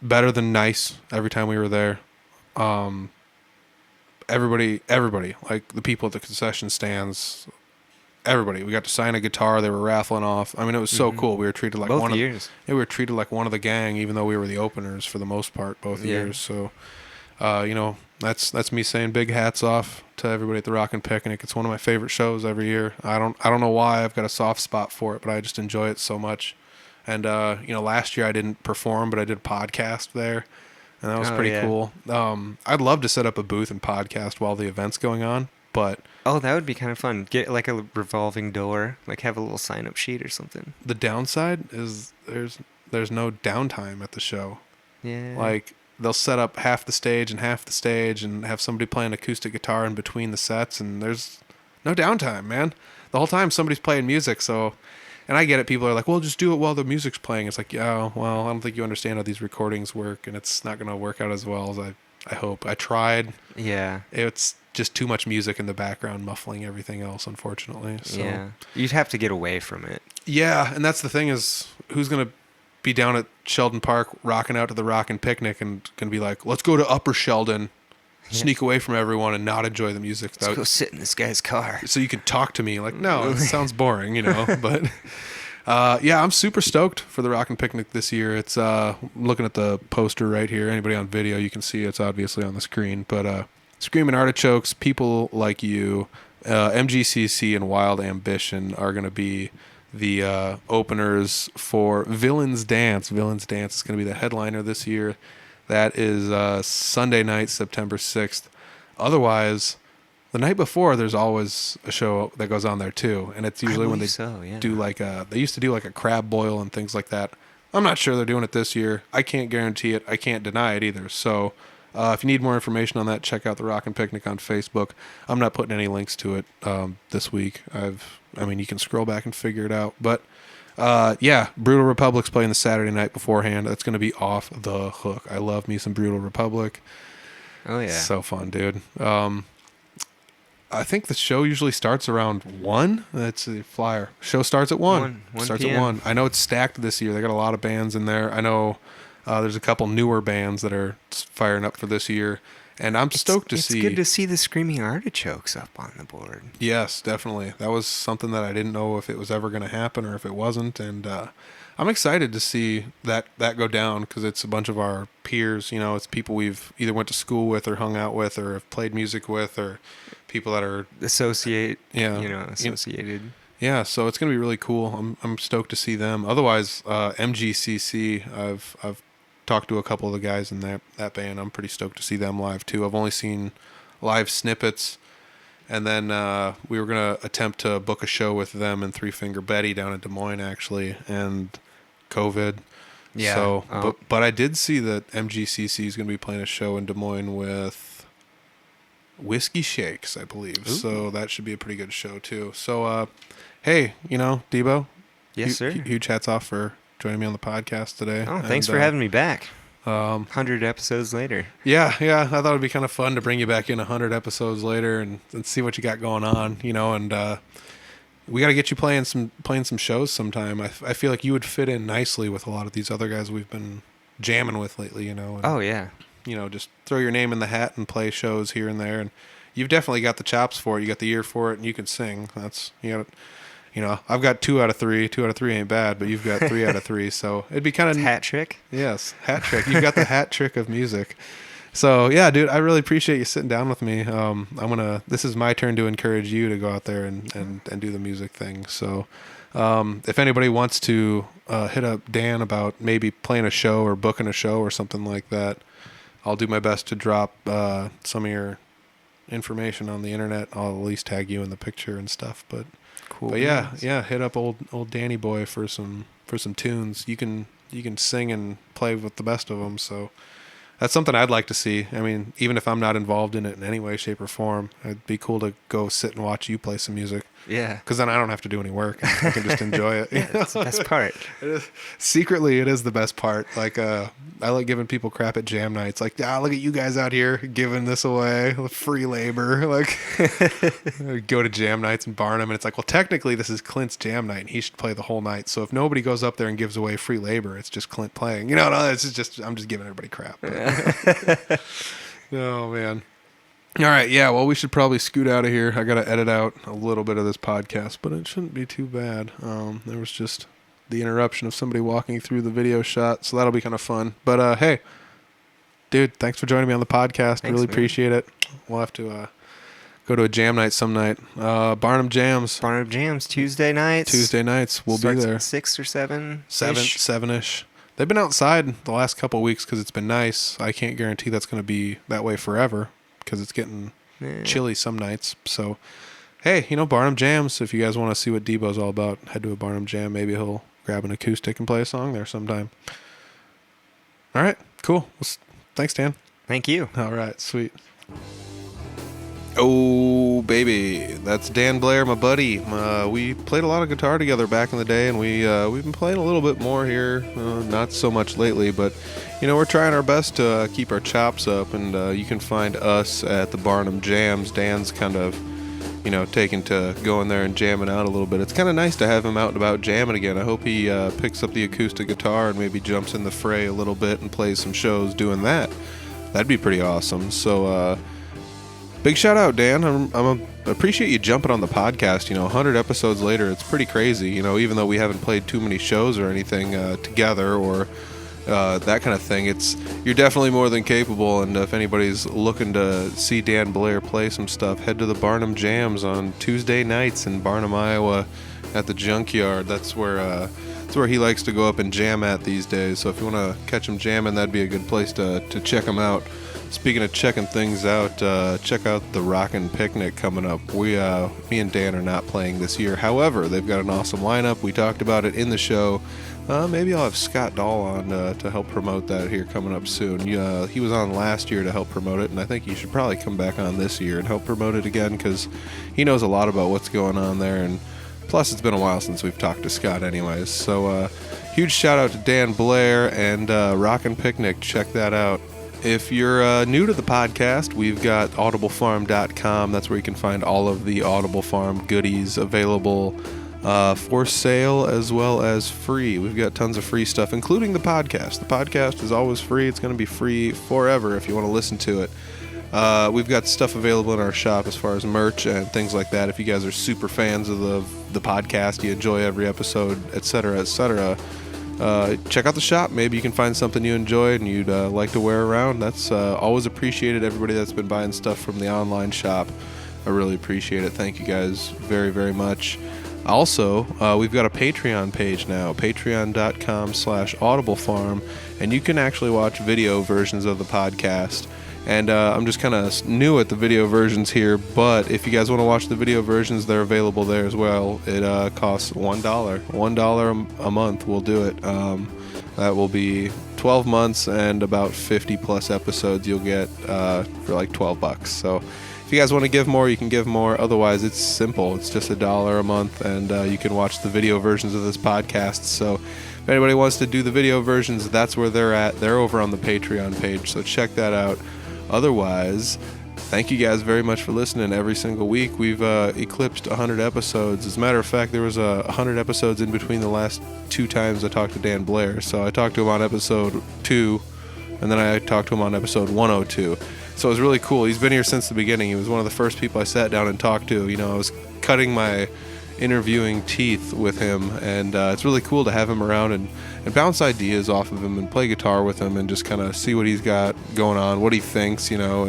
better than nice every time we were there. Everybody, like the people at the concession stands, everybody. We got to sign a guitar. They were raffling off. I mean, it was so cool. We were treated like both years. We were treated like one of the gang, even though we were the openers for the most part both years. So, you know, that's me saying big hats off to everybody at the Rockin' Picnic. It's one of my favorite shows every year. I don't know why I've got a soft spot for it, but I just enjoy it so much. And you know, last year I didn't perform, but I did a podcast there. And that was pretty cool. I'd love to set up a booth and podcast while the event's going on, but... Oh, that would be kind of fun. Get like a revolving door, like have a little sign-up sheet or something. The downside is there's no downtime at the show. Yeah. Like, they'll set up half the stage and have somebody playing acoustic guitar in between the sets, and there's no downtime, man. The whole time somebody's playing music, so... And I get it. People are like, well, just do it while the music's playing. It's like, yeah, well, I don't think you understand how these recordings work, and it's not going to work out as well as I hope. I tried. Yeah. It's just too much music in the background muffling everything else, unfortunately. So, yeah. You'd have to get away from it. Yeah, and that's the thing is, who's going to be down at Sheldon Park rocking out to the Rockin' Picnic and going to be like, let's go to Upper Sheldon, sneak away from everyone and not enjoy the music. Let's go sit in this guy's car. So you can talk to me. Like, no, it sounds boring, you know. But, yeah, I'm super stoked for the Rockin' Picnic this year. It's looking at the poster right here. Anybody on video, you can see it's obviously on the screen. But Screaming Artichokes, People Like You, MGCC, and Wild Ambition are going to be the openers for Villains Dance. Villains Dance is going to be the headliner this year. That is Sunday night, September 6th. Otherwise, the night before, there's always a show that goes on there too. And it's usually when they do like they used to do like a crab boil and things like that. I'm not sure they're doing it this year. I can't guarantee it. I can't deny it either. So if you need more information on that, check out the Rockin' Picnic on Facebook. I'm not putting any links to it this week. I mean, you can scroll back and figure it out. But yeah, Brutal Republic's playing the Saturday night beforehand. That's going to be off the hook. I love me some Brutal Republic. Oh, yeah. So fun, dude. I think the show usually starts around 1. That's the flyer. Show starts at 1. 1 starts PM. at 1. I know it's stacked this year. They got a lot of bands in there. I know there's a couple newer bands that are firing up for this year. And I'm stoked to see. It's good to see the Screaming Artichokes up on the board. Yes, definitely. That was something that I didn't know if it was ever going to happen or if it wasn't. And I'm excited to see that go down because it's a bunch of our peers. You know, it's people we've either went to school with or hung out with or have played music with or people that are Associated. Yeah, so it's going to be really cool. I'm stoked to see them. Otherwise, MGCC, I've talked to a couple of the guys in that band. I'm pretty stoked to see them live too. I've only seen live snippets. And then we were going to attempt to book a show with them and Three Finger Betty down in Des Moines, actually, and COVID. Yeah. So, but I did see that MGCC is going to be playing a show in Des Moines with Whiskey Shakes, I believe. Ooh. So that should be a pretty good show, too. So, hey, Debo. Yes, sir. Huge hats off for joining me on the podcast today. Oh, thanks for having me back. 100 episodes later. Yeah. I thought it'd be kind of fun to bring you back in 100 episodes later and see what you got going on, and we got to get you playing some shows sometime. I feel like you would fit in nicely with a lot of these other guys we've been jamming with lately, And, oh, yeah. Just throw your name in the hat and play shows here and there. And you've definitely got the chops for it. You got the ear for it, and you can sing. I've got 2 out of 3. 2 out of 3 ain't bad, but you've got 3 out of 3. So it'd be kind of hat trick. Yes, hat trick. You've got the hat trick of music. So yeah, dude, I really appreciate you sitting down with me. This is my turn to encourage you to go out there and do the music thing. So if anybody wants to hit up Dan about maybe playing a show or booking a show or something like that, I'll do my best to drop some of your information on the internet. I'll at least tag you in the picture and stuff. But cool. But yeah, hit up old Danny Boy for some tunes. You can sing and play with the best of them. So that's something I'd like to see. I mean, even if I'm not involved in it in any way, shape, or form, it'd be cool to go sit and watch you play some music. Yeah. Because then I don't have to do any work. I can just enjoy it. Yeah, that's the best part. Secretly, it is the best part. Like, I like giving people crap at jam nights. Like, look at you guys out here giving this away. Free labor. Like, go to jam nights in Barnum, and it's like, well, technically, this is Clint's jam night, and he should play the whole night. So if nobody goes up there and gives away free labor, it's just Clint playing. No, I'm just giving everybody crap. Oh, man. All right, yeah, well, we should probably scoot out of here. I got to edit out a little bit of this podcast, but it shouldn't be too bad. There was just the interruption of somebody walking through the video shot, so that'll be kind of fun. But, hey, dude, thanks for joining me on the podcast. Thanks, really man. Appreciate it. We'll have to go to a jam night some night. Barnum Jams. Barnum Jams, Tuesday nights. We'll be there. At 6 or 7? 7-ish. They've been outside the last couple of weeks because it's been nice. I can't guarantee that's going to be that way forever, because it's getting chilly some nights. So, hey, Barnum Jams, if you guys want to see what Debo's all about, head to a Barnum Jam. Maybe he'll grab an acoustic and play a song there sometime. All right, cool. Well, thanks, Dan. Thank you. All right, sweet. Oh, baby. That's Dan Blair, my buddy. We played a lot of guitar together back in the day, and we've been playing a little bit more here. Not so much lately, but, we're trying our best to keep our chops up, and you can find us at the Barnum Jams. Dan's kind of, taking to going there and jamming out a little bit. It's kind of nice to have him out and about jamming again. I hope he picks up the acoustic guitar and maybe jumps in the fray a little bit and plays some shows doing that. That'd be pretty awesome. So, big shout out, Dan. I appreciate you jumping on the podcast. 100 episodes later, it's pretty crazy. Even though we haven't played too many shows or anything together or that kind of thing, you're definitely more than capable. And if anybody's looking to see Dan Blair play some stuff, head to the Barnum Jams on Tuesday nights in Barnum, Iowa, at the Junkyard. That's where he likes to go up and jam at these days. So if you want to catch him jamming, that'd be a good place to check him out. Speaking of checking things out, check out the Rockin' Picnic coming up. Me and Dan are not playing this year. However, they've got an awesome lineup. We talked about it in the show. Maybe I'll have Scott Dahl on to help promote that here coming up soon. He was on last year to help promote it, and I think he should probably come back on this year and help promote it again, because he knows a lot about what's going on there, and plus it's been a while since we've talked to Scott anyways. So huge shout out to Dan Blair and Rockin' Picnic. Check that out. If you're new to the podcast, we've got audiblefarm.com. That's where you can find all of the Audible Farm goodies available for sale as well as free. We've got tons of free stuff, including the podcast. The podcast is always free. It's going to be free forever if you want to listen to it. We've got stuff available in our shop as far as merch and things like that. If you guys are super fans of the podcast, you enjoy every episode, etc., etc., check out the shop. Maybe you can find something you enjoy and you'd like to wear around. That's always appreciated. Everybody that's been buying stuff from the online shop, I really appreciate it. Thank you guys very, very much. Also, we've got a Patreon page now, patreon.com/audiblefarm, and you can actually watch video versions of the podcast. And I'm just kind of new at the video versions here, but if you guys want to watch the video versions, they're available there as well. It costs $1 a month. We'll do it. That will be 12 months and about 50 plus episodes you'll get for like $12. So if you guys want to give more, you can give more. Otherwise, it's simple. It's just $1 a month, and you can watch the video versions of this podcast. So if anybody wants to do the video versions, that's where they're at. They're over on the Patreon page, so check that out. Otherwise, thank you guys very much for listening every single week. We've eclipsed 100 episodes. As a matter of fact, there was 100 episodes in between the last 2 times I talked to Dan Blair. So I talked to him on episode 2, and then I talked to him on episode 102. So it was really cool. He's been here since the beginning. He was one of the first people I sat down and talked to. You know, I was cutting my interviewing teeth with him, and it's really cool to have him around and bounce ideas off of him and play guitar with him and just kind of see what he's got going on, what he thinks, you know,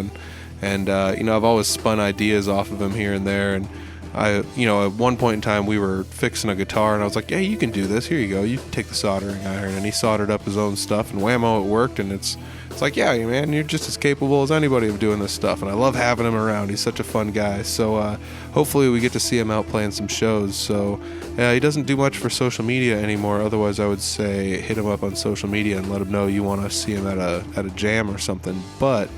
and you know, I've always spun ideas off of him here and there, and you know, at one point in time we were fixing a guitar and I was like, yeah, you can do this, here you go, you take the soldering iron, and he soldered up his own stuff and whammo, it worked. And it's like, yeah, man, you're just as capable as anybody of doing this stuff, and I love having him around. He's such a fun guy. So hopefully we get to see him out playing some shows. So he doesn't do much for social media anymore. Otherwise, I would say hit him up on social media and let him know you want to see him at a jam or something. But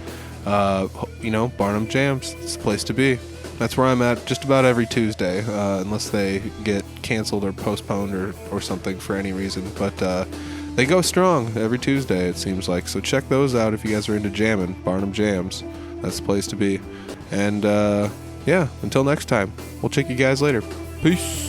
you know, Barnum Jams, it's the place to be. That's where I'm at just about every Tuesday, unless they get canceled or postponed or something for any reason. But they go strong every Tuesday, it seems like. So check those out if you guys are into jamming. Barnum Jams. That's the place to be. And yeah, until next time, we'll check you guys later. Peace.